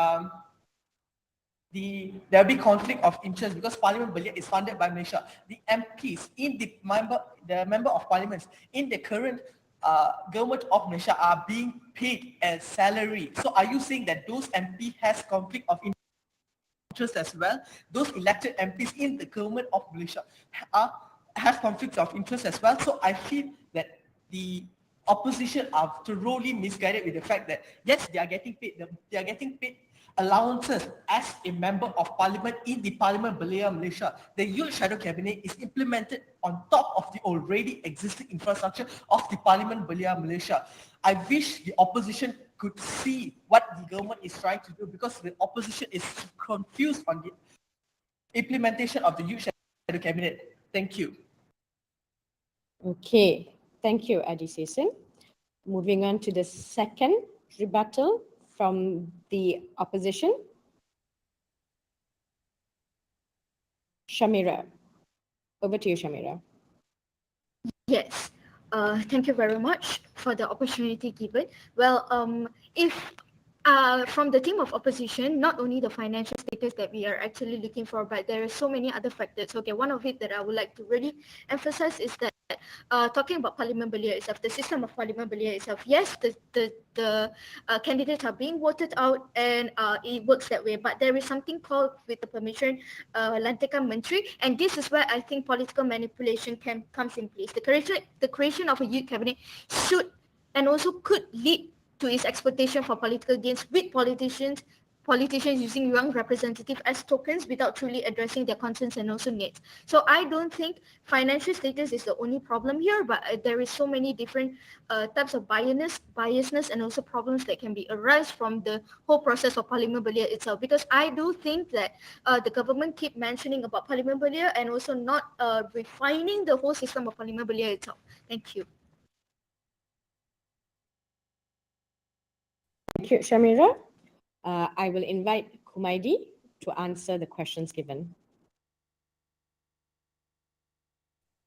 there will be conflict of interest because Parliament Belia is funded by Malaysia. The MPs in the member of parliaments in the current government of Malaysia are being paid as salary. So are you saying that those MP has conflict of interest as well? Those elected MPs in the government of Malaysia have conflicts of interest as well. So I feel that the opposition are thoroughly misguided with the fact that yes, they are getting paid allowances as a member of parliament in the Parliament Belia Malaysia. The youth shadow cabinet is implemented on top of the already existing infrastructure of the Parliament Belia Malaysia. I wish the opposition could see what the government is trying to do because the opposition is confused on the implementation of the youth shadow cabinet. Thank you. Okay, thank you, Adi Sesan. Moving on to the second rebuttal from the opposition. Shamira. Over to you, Shamira. Yes. Thank you very much for the opportunity given. Well, if from the team of opposition, not only the financial status that we are actually looking for, but there are so many other factors. Okay, one of it that I would like to really emphasize is that talking about Parliament Belia itself, the system of Parliament Belia itself, yes, the candidates are being voted out and it works that way, but there is something called with the permission Lantikan Menteri, and this is where I think political manipulation comes in place. The creation of a youth cabinet should and also could lead to its exploitation for political gains with politicians using young representatives as tokens without truly addressing their concerns and also needs. So I don't think financial status is the only problem here, but there is so many different types of biasness and also problems that can arise from the whole process of Parliament Belia itself. Because I do think that the government keep mentioning about Parliament Belia and also not refining the whole system of Parliament Belia itself. Thank you. Thank you, Shamira. I will invite Kumaidi to answer the questions given.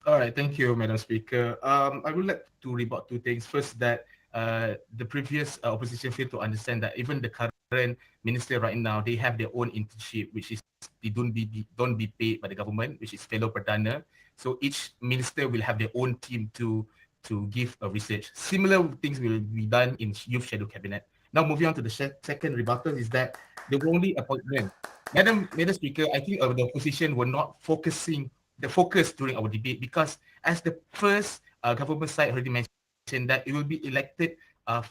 All right, thank you, Madam Speaker. I would like to rebut two things. First, that the previous opposition failed to understand that even the current minister right now, they have their own internship, which is they don't be paid by the government, which is fellow Perdana. So each minister will have their own team to give a research. Similar things will be done in Youth Shadow Cabinet. Now moving on to the second rebuttal is that the only appointment. Madam Speaker, I think the opposition were not focusing the focus during our debate because as the first government side already mentioned that it will be elected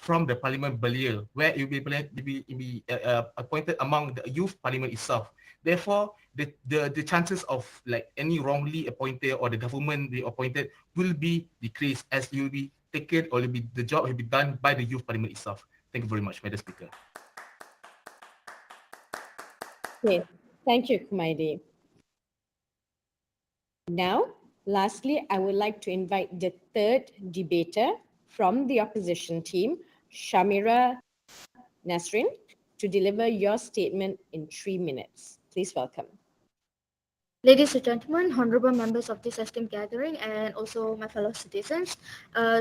from the Parliament Belia, where it will be appointed among the youth parliament itself. Therefore, the chances of like any wrongly appointed or the government be appointed will be decreased as it will be taken or the job will be done by the youth parliament itself. Thank you very much, Madam Speaker. Okay, thank you, Kumaidi. Now, lastly, I would like to invite the third debater from the opposition team, Shamira Nasrin, to deliver your statement in 3 minutes. Please welcome. Ladies and gentlemen, honorable members of this esteemed gathering and also my fellow citizens,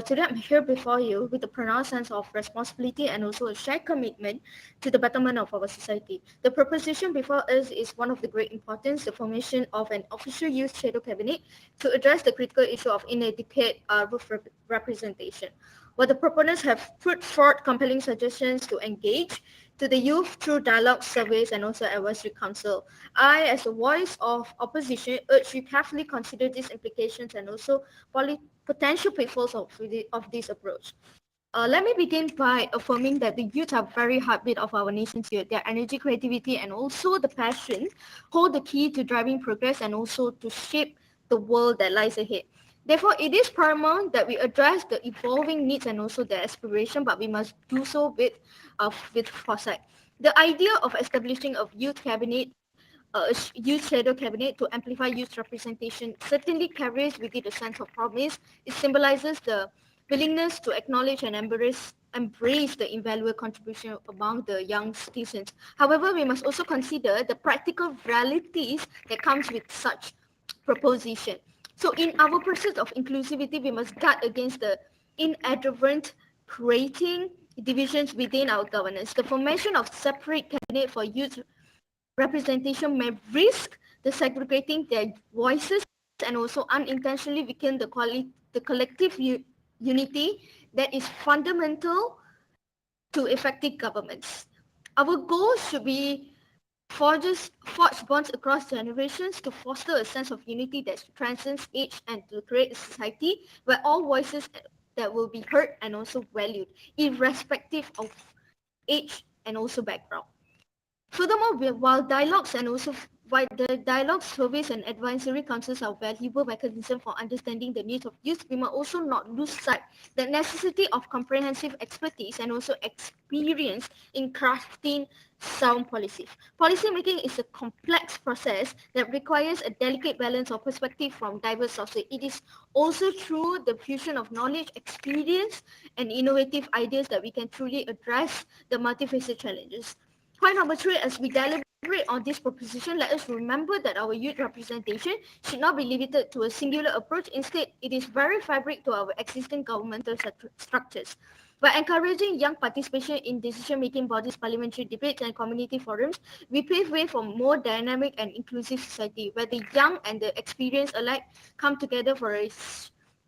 today I'm here before you with a pronounced sense of responsibility and also a shared commitment to the betterment of our society. The proposition before us is one of the great importance, the formation of an official youth shadow cabinet to address the critical issue of inadequate youth representation. While the proponents have put forth compelling suggestions to engage to the youth through dialogue, surveys, and also advisory council. I, as a voice of opposition, urge you carefully consider these implications and also potential pitfalls of this approach. Let me begin by affirming that the youth are very heartbeat of our nation's youth. Their energy, creativity, and also the passion hold the key to driving progress and also to shape the world that lies ahead. Therefore, it is paramount that we address the evolving needs and also their aspiration, but we must do so with foresight. The idea of establishing a youth cabinet, a youth shadow cabinet to amplify youth representation certainly carries with it a sense of promise. It symbolizes the willingness to acknowledge and embrace the invaluable contribution among the young citizens. However, we must also consider the practical realities that comes with such proposition. So in our pursuit of inclusivity, we must guard against the inadvertent creating divisions within our governance. The formation of separate cabinet for youth representation may risk the segregating their voices and also unintentionally weaken the collective unity that is fundamental to effective governments. Our goal should be forge bonds across generations to foster a sense of unity that transcends age and to create a society where all voices that will be heard and also valued, irrespective of age and also background. Furthermore, while the dialogue, surveys, and advisory councils are valuable mechanisms for understanding the needs of youth, we must also not lose sight the necessity of comprehensive expertise and also experience in crafting sound policies. Policymaking is a complex process that requires a delicate balance of perspective from diverse sources. It is also through the fusion of knowledge, experience, and innovative ideas that we can truly address the multifaceted challenges. Point number 3, as we deliberate on this proposition, let us remember that our youth representation should not be limited to a singular approach. Instead, it is very fabric to our existing governmental structures. By encouraging young participation in decision-making bodies, parliamentary debates, and community forums, we pave way for more dynamic and inclusive society where the young and the experienced alike come together for a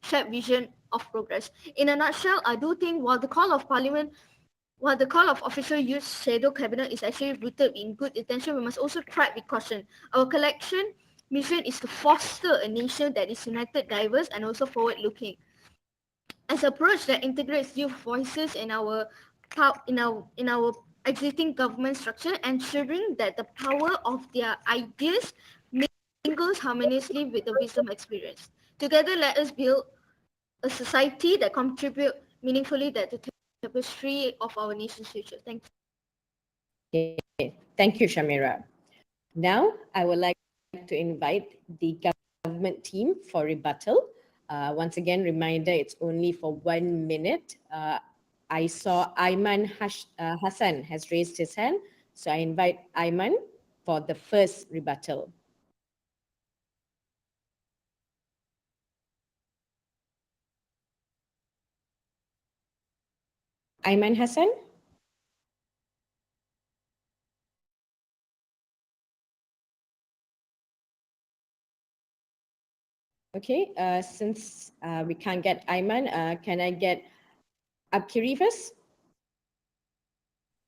shared vision of progress. In a nutshell, I do think while the call of official youth shadow cabinet is actually rooted in good intention, we must also tread with caution. Our collection mission is to foster a nation that is united, diverse, and also forward-looking. As an approach that integrates youth voices in our existing government structure, ensuring that the power of their ideas mingles harmoniously with the wisdom experience. Together, let us build a society that contributes meaningfully to the tapestry of our nation's future. Thank you. Okay. Thank you, Shamira. Now, I would like to invite the government team for rebuttal. Once again, reminder, it's only for 1 minute. I saw Ayman Hassan has raised his hand, so I invite Ayman for the first rebuttal. Ayman Hassan? Okay, since we can't get Ayman, can I get Abkiri first?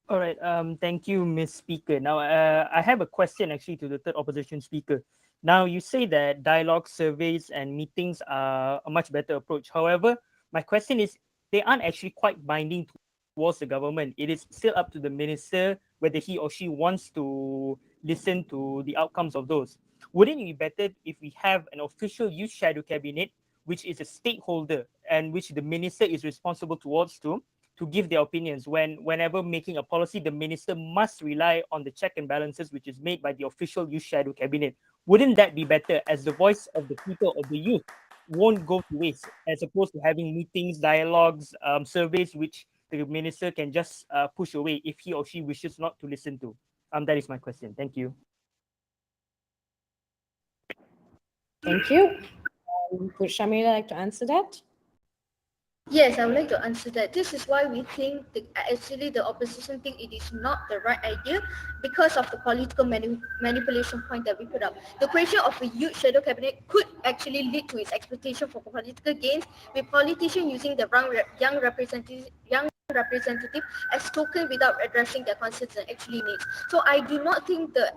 All right. Thank you, Ms. Speaker. Now, I have a question actually to the third opposition speaker. Now, you say that dialogue, surveys, and meetings are a much better approach. However, my question is, they aren't actually quite binding towards the government. It is still up to the minister whether he or she wants to listen to the outcomes of those. Wouldn't it be better if we have an official youth shadow cabinet, which is a stakeholder and which the minister is responsible towards to give their opinions? Whenever making a policy, the minister must rely on the check and balances which is made by the official youth shadow cabinet. Wouldn't that be better, as the voice of the people, of the youth, won't go to waste, as opposed to having meetings, dialogues, surveys which the minister can just push away if he or she wishes not to listen to? That is my question. Thank you. Thank you. Would Shamira like to answer that? Yes, I would like to answer that. This is why we think actually the opposition think it is not the right idea because of the political manipulation point that we put up. The creation of a youth shadow cabinet could actually lead to its exploitation for political gains, with politicians using the young representative as token without addressing their concerns and actually needs. So I do not think the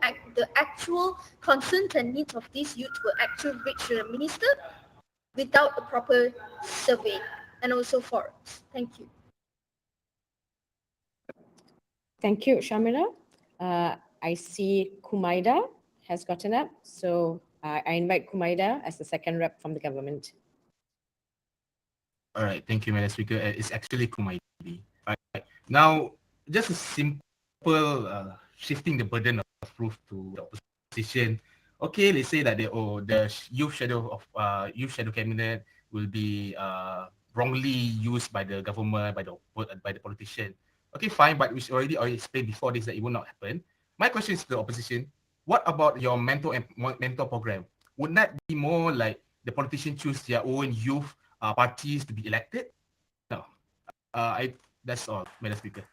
actual concerns and needs of these youth will actually reach the minister without a proper survey and also forums. Thank you. Thank you, Shamira. I see Kumaida has gotten up, so I invite Kumaida as the second rep from the government. All right, thank you, Madam Speaker. It's actually Kumaidi. Right. Now, just a simple shifting the burden of proof to the opposition. Okay, let's say that the youth shadow cabinet will be wrongly used by the government, by the politician. Okay, fine, but we already explained before this that it will not happen. My question is to the opposition: what about your mentor program? Would that be more like the politicians choose their own youth parties to be elected? No. That's all, Madam Speaker.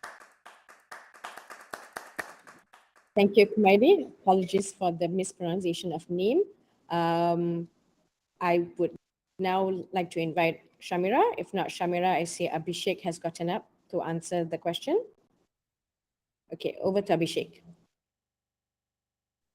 Thank you, Kumaidi. Apologies for the mispronunciation of name. I would now like to invite Shamira. If not Shamira, I see Abhishek has gotten up to answer the question. Okay, over to Abhishek.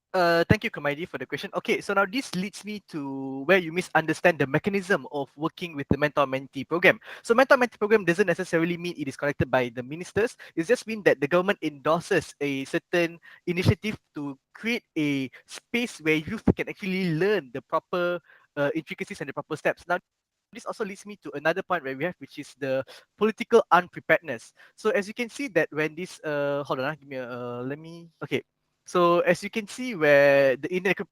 Thank you, Kumaidi, for the question. Okay, so now this leads me to where you misunderstand the mechanism of working with the mentor-mentee program. So mentor-mentee program doesn't necessarily mean it is conducted by the ministers. It just means that the government endorses a certain initiative to create a space where youth can actually learn the proper intricacies and the proper steps. Now, this also leads me to another point where we have, which is the political unpreparedness. So as you can see that when this, hold on, okay. So as you can see where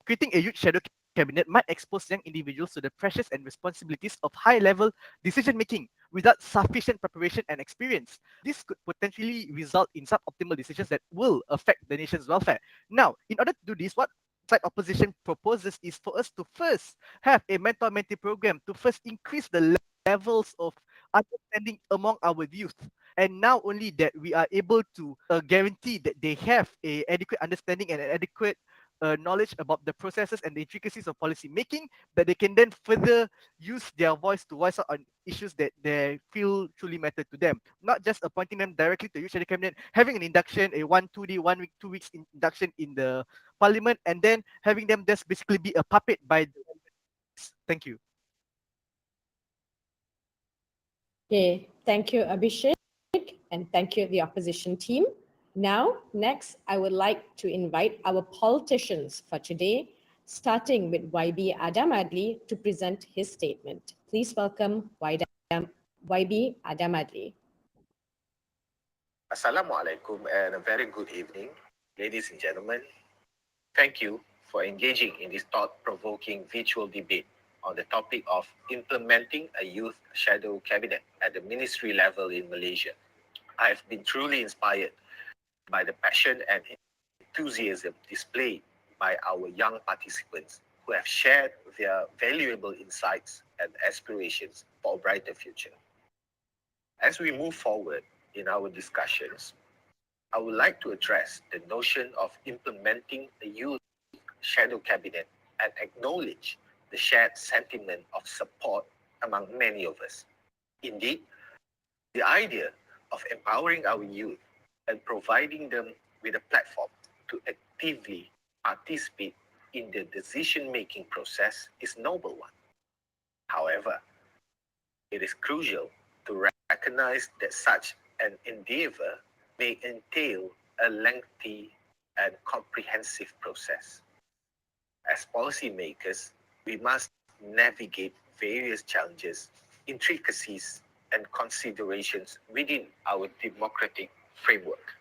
creating a youth shadow cabinet might expose young individuals to the pressures and responsibilities of high-level decision-making without sufficient preparation and experience. This could potentially result in suboptimal decisions that will affect the nation's welfare. Now, in order to do this, what side opposition proposes is for us to first have a mentor-mentee program to first increase the levels of understanding among our youth. And now only that we are able to guarantee that they have a adequate understanding and an adequate knowledge about the processes and the intricacies of policy making, that they can then further use their voice to voice out on issues that they feel truly matter to them. Not just appointing them directly to youth shadow cabinet, having an induction, a 1 week 2 weeks induction in the parliament, and then having them just basically be a puppet by the... Thank you. Okay, thank you, Abhishek, and thank you, the opposition team. Now, next, I would like to invite our politicians for today, starting with YB Adam Adli to present his statement. Please welcome YB Adam Adli. Assalamualaikum and a very good evening, ladies and gentlemen. Thank you for engaging in this thought-provoking virtual debate on the topic of implementing a youth shadow cabinet at the ministry level in Malaysia. I have been truly inspired by the passion and enthusiasm displayed by our young participants who have shared their valuable insights and aspirations for a brighter future. As we move forward in our discussions, I would like to address the notion of implementing a youth shadow cabinet and acknowledge the shared sentiment of support among many of us. Indeed, the idea of empowering our youth and providing them with a platform to actively participate in the decision-making process is a noble one. However, it is crucial to recognize that such an endeavor may entail a lengthy and comprehensive process. As policymakers, we must navigate various challenges, intricacies, and considerations within our democratic framework.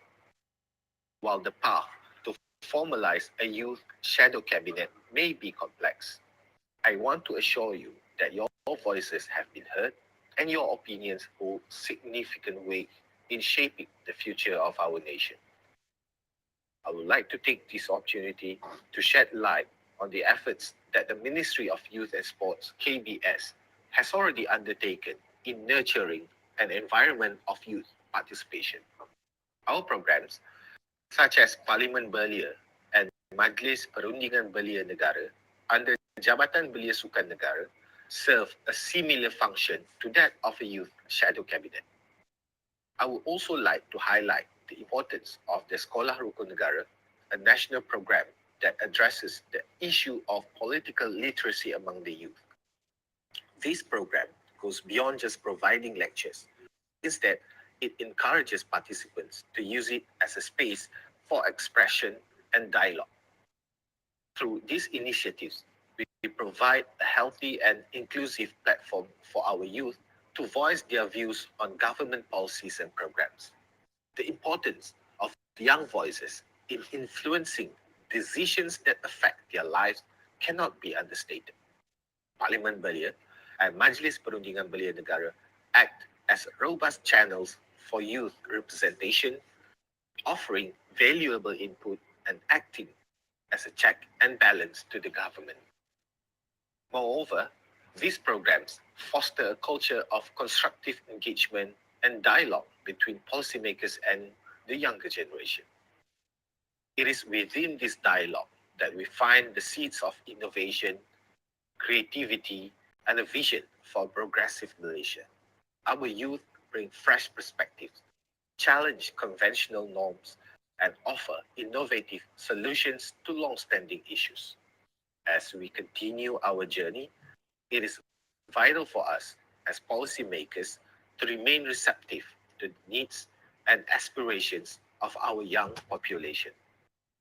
While the path to formalize a youth shadow cabinet may be complex, I want to assure you that your voices have been heard and your opinions hold significant weight in shaping the future of our nation. I would like to take this opportunity to shed light on the efforts that the Ministry of Youth and Sports, KBS, has already undertaken in nurturing an environment of youth participation. Our programs, such as Parlimen Belia and Majlis Perundingan Belia Negara under Jabatan Belia Sukan Negara, serve a similar function to that of a youth shadow cabinet. I would also like to highlight the importance of the Sekolah Rukun Negara, a national program that addresses the issue of political literacy among the youth. This program goes beyond just providing lectures. Instead, it encourages participants to use it as a space for expression and dialogue. Through these initiatives, we provide a healthy and inclusive platform for our youth to voice their views on government policies and programs. The importance of young voices in influencing decisions that affect their lives cannot be understated. Parlimen Belia and Majlis Perundingan Belia Negara act as robust channels for youth representation, offering valuable input and acting as a check and balance to the government. Moreover, these programs foster a culture of constructive engagement and dialogue between policymakers and the younger generation. It is within this dialogue that we find the seeds of innovation, creativity, and a vision for a progressive Malaysia. Our youth bring fresh perspectives, challenge conventional norms, and offer innovative solutions to long-standing issues. As we continue our journey, it is vital for us as policymakers to remain receptive to the needs and aspirations of our young population.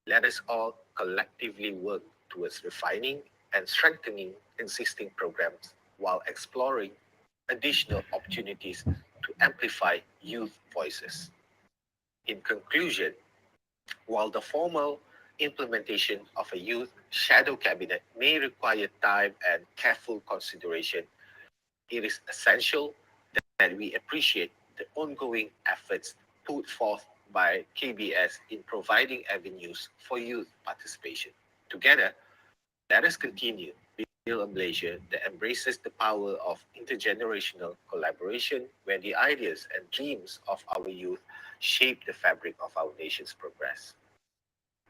Let us all collectively work towards refining and strengthening existing programs while exploring additional opportunities to amplify youth voices. In conclusion, while the formal implementation of a youth shadow cabinet may require time and careful consideration, it is essential that we appreciate the ongoing efforts put forth by KBS in providing avenues for youth participation. Together, let us continue to build a Malaysia that embraces the power of intergenerational collaboration, where the ideas and dreams of our youth shape the fabric of our nation's progress.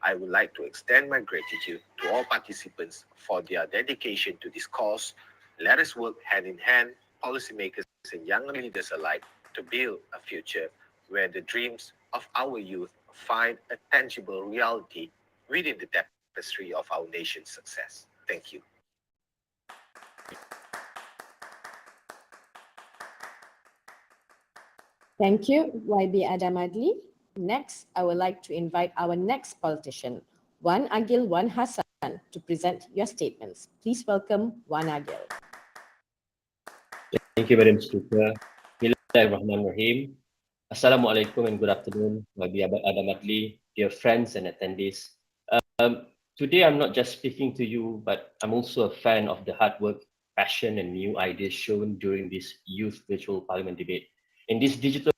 I would like to extend my gratitude to all participants for their dedication to this cause. Let us work hand in hand, policymakers and young leaders alike, to build a future where the dreams of our youth find a tangible reality within the tapestry of our nation's success. Thank you. Thank you, YB Adamadli. Next, I would like to invite our next politician, Wan Agil Wan Hassan, to present your statements. Please welcome Wan Agil. Thank you, Madam Speaker. Bismillahirrahmanirrahim. Assalamualaikum and good afternoon, YB Adamadli, dear friends and attendees. Today, I'm not just speaking to you, but I'm also a fan of the hard work, passion, and new ideas shown during this youth virtual parliament debate. In this digital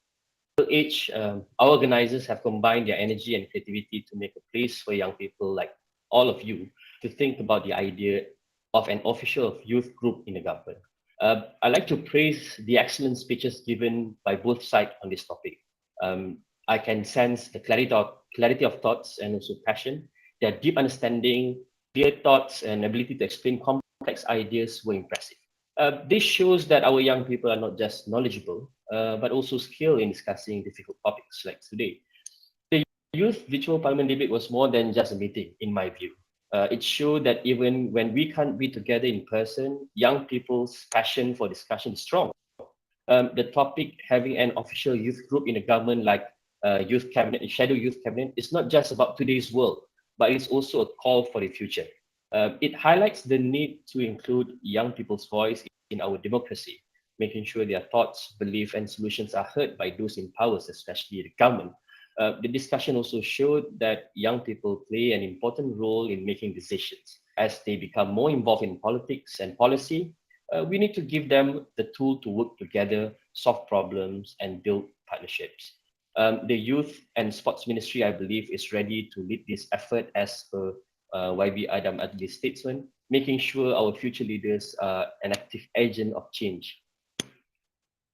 age, our organizers have combined their energy and creativity to make a place for young people like all of you to think about the idea of an official youth group in the government. I'd like to praise the excellent speeches given by both sides on this topic. I can sense the clarity of thoughts and also passion. Their deep understanding, clear thoughts, and ability to explain complex ideas were impressive. This shows that our young people are not just knowledgeable, but also skilled in discussing difficult topics like today. The youth virtual parliament debate was more than just a meeting, in my view. It showed that even when we can't be together in person, young people's passion for discussion is strong. The topic, having an official youth group in a government like youth cabinet, shadow youth cabinet, is not just about today's world, but it's also a call for the future. It highlights the need to include young people's voice in our democracy, making sure their thoughts, beliefs, and solutions are heard by those in power, especially the government. The discussion also showed that young people play an important role in making decisions. As they become more involved in politics and policy, we need to give them the tool to work together, solve problems, and build partnerships. The Youth and Sports Ministry, I believe, is ready to lead this effort as per YB Adamadli's statement, making sure our future leaders are an active agent of change.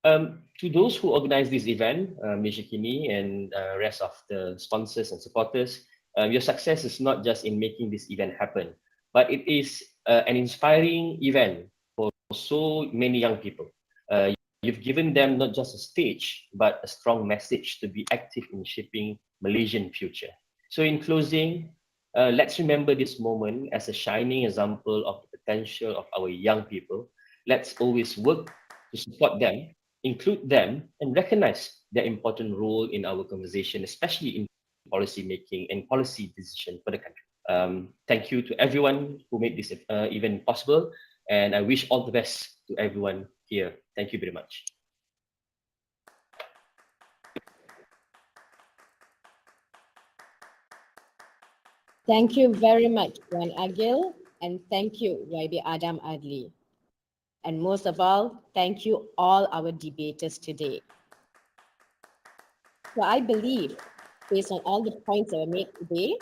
To those who organize this event, Malaysia Kini and rest of the sponsors and supporters, your success is not just in making this event happen, but it is an inspiring event for so many young people. you've given them not just a stage, but a strong message to be active in shaping Malaysian future. So in closing, let's remember this moment as a shining example of the potential of our young people. Let's always work to support them, include them, and recognize their important role in our conversation, especially in policy making and policy decision for the country. Thank you to everyone who made this event possible, and I wish all the best to everyone here. Thank you very much. Thank you very much, Puan Agil, and thank you, YB Adam Adli. And most of all, thank you all our debaters today. So I believe, based on all the points that were made today,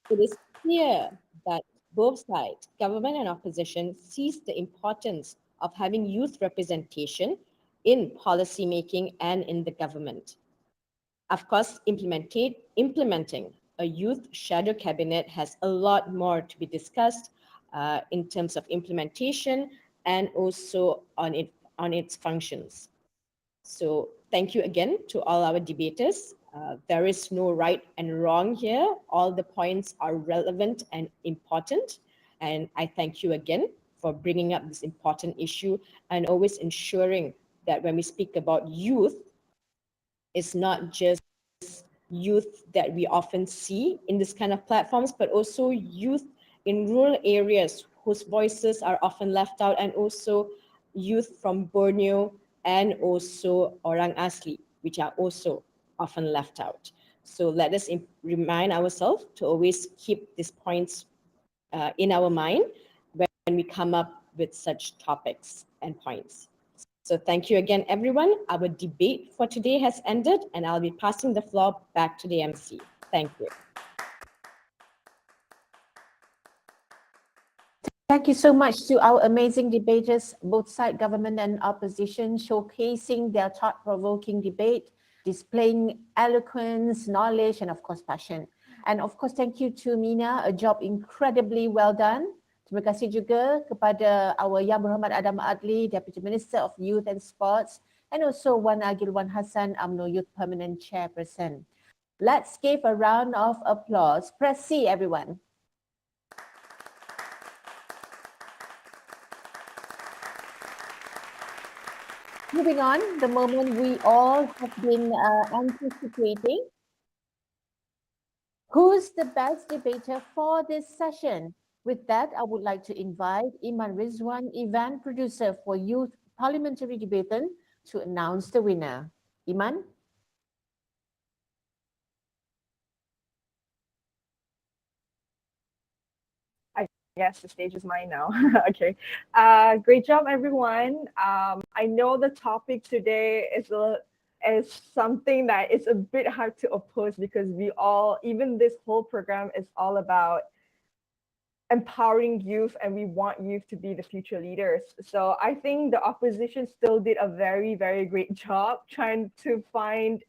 it is clear that both sides, government and opposition, sees the importance of having youth representation in policy making and in the government. Of course, implementing a youth shadow cabinet has a lot more to be discussed in terms of implementation and also on its functions. So thank you again to all our debaters. There is no right and wrong here. All the points are relevant and important. And I thank you again for bringing up this important issue and always ensuring that when we speak about youth, it's not just youth that we often see in this kind of platforms, but also youth in rural areas whose voices are often left out, and also youth from Borneo and also Orang Asli, which are also often left out. So let us remind ourselves to always keep these points in our mind when we come up with such topics and points. So thank you again, everyone. Our debate for today has ended, and I'll be passing the floor back to the MC. Thank you. Thank you so much to our amazing debaters, both side government and opposition, showcasing their thought-provoking debate, displaying eloquence, knowledge, and of course, passion. And of course, thank you to Mina, a job incredibly well done. Terima kasih juga kepada our Yang Berhormat Adam Adli, Deputy Minister of Youth and Sports, and also Wan Agil Wan Hassan, UMNO Youth Permanent Chairperson. Let's give a round of applause. Press C, everyone. Moving on, the moment we all have been anticipating. Who's the best debater for this session? With that, I would like to invite Iman Rizwan, event producer for Youth Parliamentary Debaton, to announce the winner. Iman? I guess the stage is mine now. Okay. Great job, everyone. I know the topic today is something that is a bit hard to oppose, because even this whole program is all about empowering youth, and we want youth to be the future leaders. So I think the opposition still did a very, very great job trying to find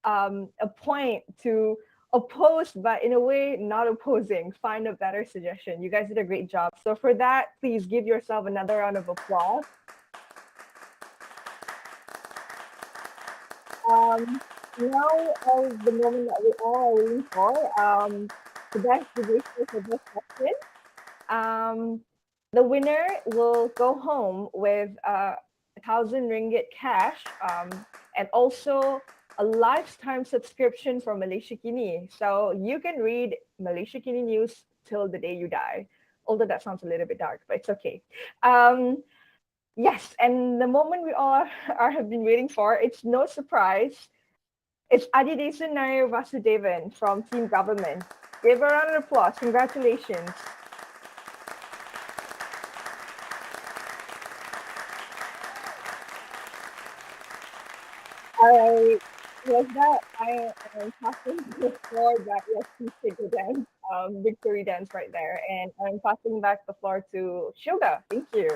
a point to oppose, but in a way not opposing, find a better suggestion. You guys did a great job. So for that, please give yourself another round of applause. Now is the moment that we all are waiting for. The best debater for this question. The winner will go home with 1,000 ringgit cash and also a lifetime subscription for Malaysia Kini. So you can read Malaysia Kini news till the day you die. Although that sounds a little bit dark, but it's okay. Yes, and the moment we all have been waiting for, it's no surprise. It's Adidesan Nair Vasudevan from Team Government. Give her a round of applause. Congratulations. All right. With that, I am passing the floor back. Yes, please take the dance, victory dance right there. And I'm passing back the floor to Shilda. Thank you.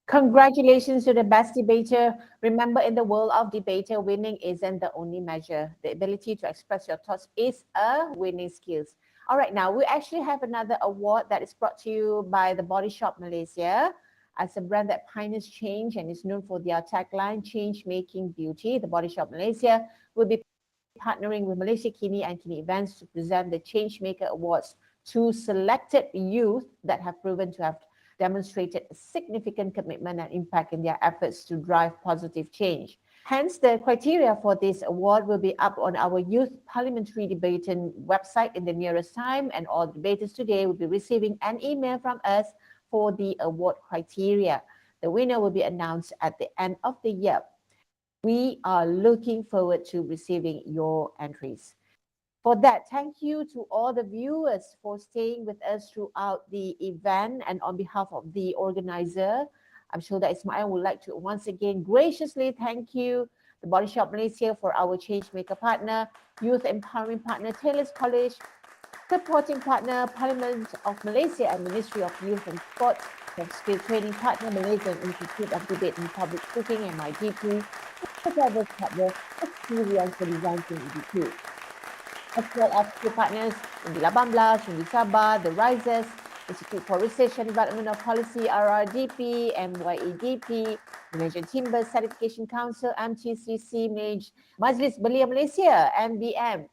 Congratulations to the best debater. Remember, in the world of debater, winning isn't the only measure. The ability to express your thoughts is a winning skill. All right, now we actually have another award that is brought to you by the Body Shop Malaysia. As a brand that pioneers change and is known for their tagline, Change Making Beauty, the Body Shop Malaysia will be partnering with Malaysia Kini and Kini Events to present the Changemaker Awards to selected youth that have proven to have demonstrated a significant commitment and impact in their efforts to drive positive change. Hence, the criteria for this award will be up on our Youth Parliamentary Debating website in the nearest time, and all debaters today will be receiving an email from us for the award criteria. The winner will be announced at the end of the year. We are looking forward to receiving your entries. For that, thank you to all the viewers for staying with us throughout the event, and on behalf of the organizer, I'm sure that Ismail would like to once again graciously thank you, the Body Shop Malaysia, for our Changemaker partner, Youth Empowering Partner, Taylor's College, supporting partner, Parliament of Malaysia and Ministry of Youth and Sport, Skill Training Partner, Malaysian Institute of Debate and Public Speaking, MIDP, Travel Partner, Experience for Design EDP. As well as two partners, Undi 18, Undi Sabah, The Risers, Institute for Research and Development of Policy, RRDP, MYEDP, Malaysian Timber Certification Council, MTCC, Majlis Belia Malaysia, MBM,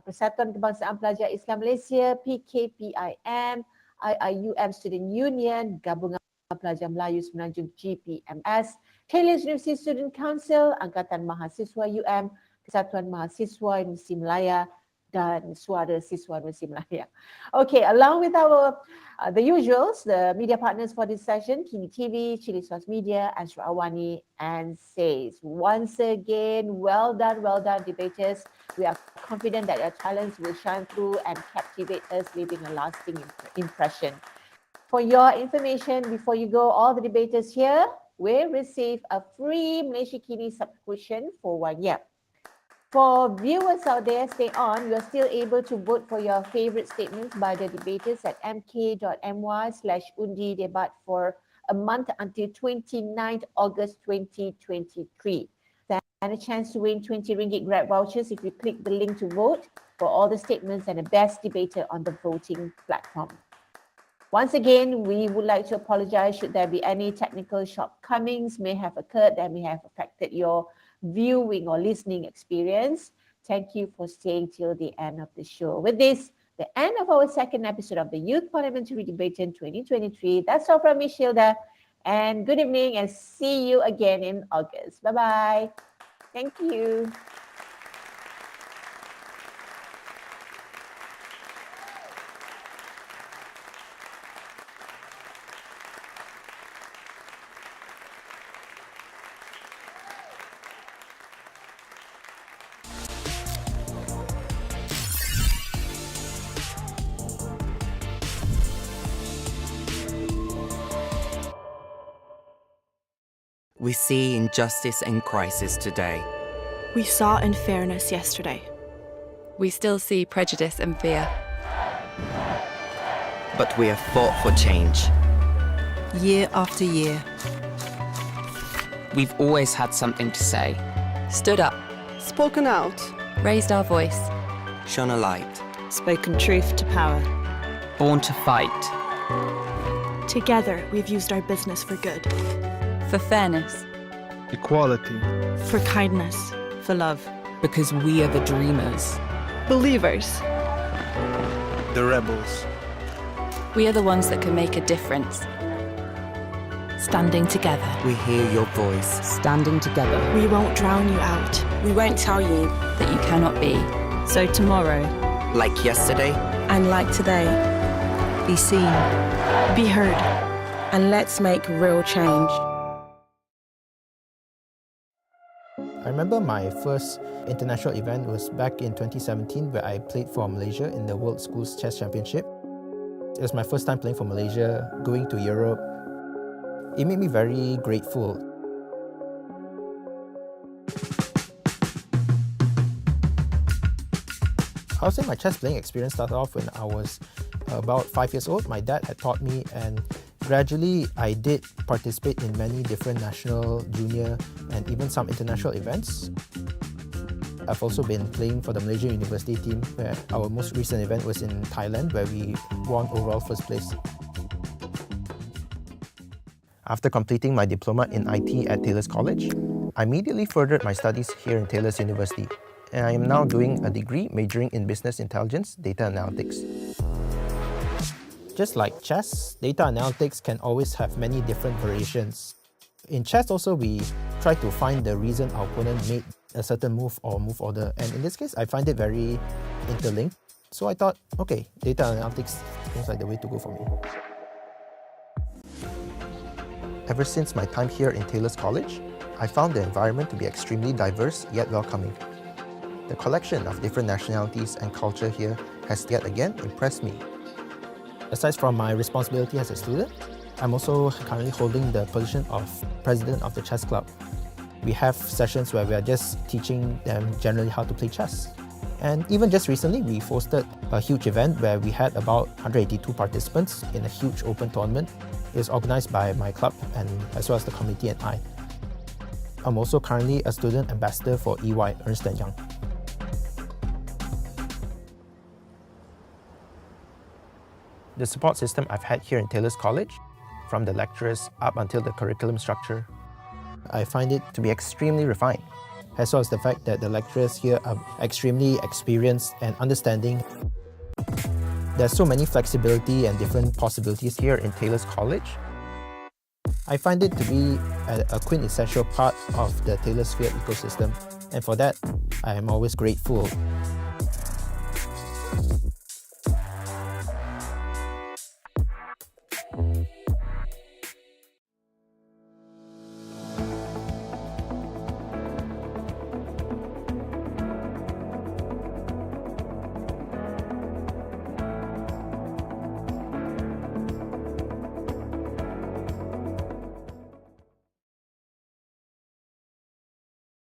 Persatuan Kebangsaan Pelajar Islam Malaysia, PKPIM, IIUM Student Union, Gabungan Pelajar Melayu Semenanjung GPMS, Taylor's University Student Council, Angkatan Mahasiswa UM, Kesatuan Mahasiswa Universiti Malaya, dan Suara Siswa Universiti Malaya. Okay, along with our the usuals, the media partners for this session, Kini TV, Chili Sauce Media, Asra Awani, and SAYS. Once again, well done, debaters. We are confident that your talents will shine through and captivate us, leaving a lasting impression. For your information, before you go, all the debaters here will receive a free Malaysia Kini subscription for 1 year. For viewers out there, stay on. You are still able to vote for your favorite statements by the debaters at mk.my/undi debat for a month until 29th August 2023. And a chance to win 20 ringgit Grab vouchers if you click the link to vote for all the statements and the best debater on the voting platform. Once again, we would like to apologize should there be any technical shortcomings may have occurred that may have affected your viewing or listening experience. Thank you for staying till the end of the show. With this, the end of our second episode of the Youth Parliamentary Debate in 2023. That's all from me, Shilda. And good evening and see you again in August. Bye-bye. Thank you. We see injustice and crisis today. We saw unfairness yesterday. We still see prejudice and fear. But we have fought for change. Year after year. We've always had something to say. Stood up. Spoken out. Raised our voice. Shone a light. Spoken truth to power. Born to fight. Together, we've used our business for good. For fairness. Equality. For kindness. For love. Because we are the dreamers. Believers. The rebels. We are the ones that can make a difference. Standing together. We hear your voice. Standing together. We won't drown you out. We won't tell you that you cannot be. So tomorrow. Like yesterday. And like today. Be seen. Be heard. And let's make real change. I remember my first international event was back in 2017 where I played for Malaysia in the World Schools Chess Championship. It was my first time playing for Malaysia, going to Europe. It made me very grateful. I would say my chess playing experience started off when I was about 5 years old. My dad had taught me, and gradually I did participate in many different national, junior, and even some international events. I've also been playing for the Malaysian University team, where our most recent event was in Thailand, where we won overall first place. After completing my diploma in IT at Taylor's College, I immediately furthered my studies here in Taylor's University, and I am now doing a degree majoring in Business Intelligence, Data Analytics. Just like chess, data analytics can always have many different variations. In chess also, we try to find the reason our opponent made a certain move or move order, and in this case, I find it very interlinked. So I thought, okay, data analytics seems like the way to go for me. Ever since my time here in Taylor's College, I found the environment to be extremely diverse yet welcoming. The collection of different nationalities and culture here has yet again impressed me. Aside from my responsibility as a student, I'm also currently holding the position of president of the chess club. We have sessions where we are just teaching them generally how to play chess. And even just recently, we hosted a huge event where we had about 182 participants in a huge open tournament. It was organized by my club and as well as the committee and I. I'm also currently a student ambassador for EY, Ernst & Young. The support system I've had here in Taylor's College, from the lecturers up until the curriculum structure, I find it to be extremely refined, as well as the fact that the lecturers here are extremely experienced and understanding. There's so many flexibility and different possibilities here in Taylor's College. I find it to be a quintessential part of the Taylor Sphere ecosystem, and for that, I am always grateful.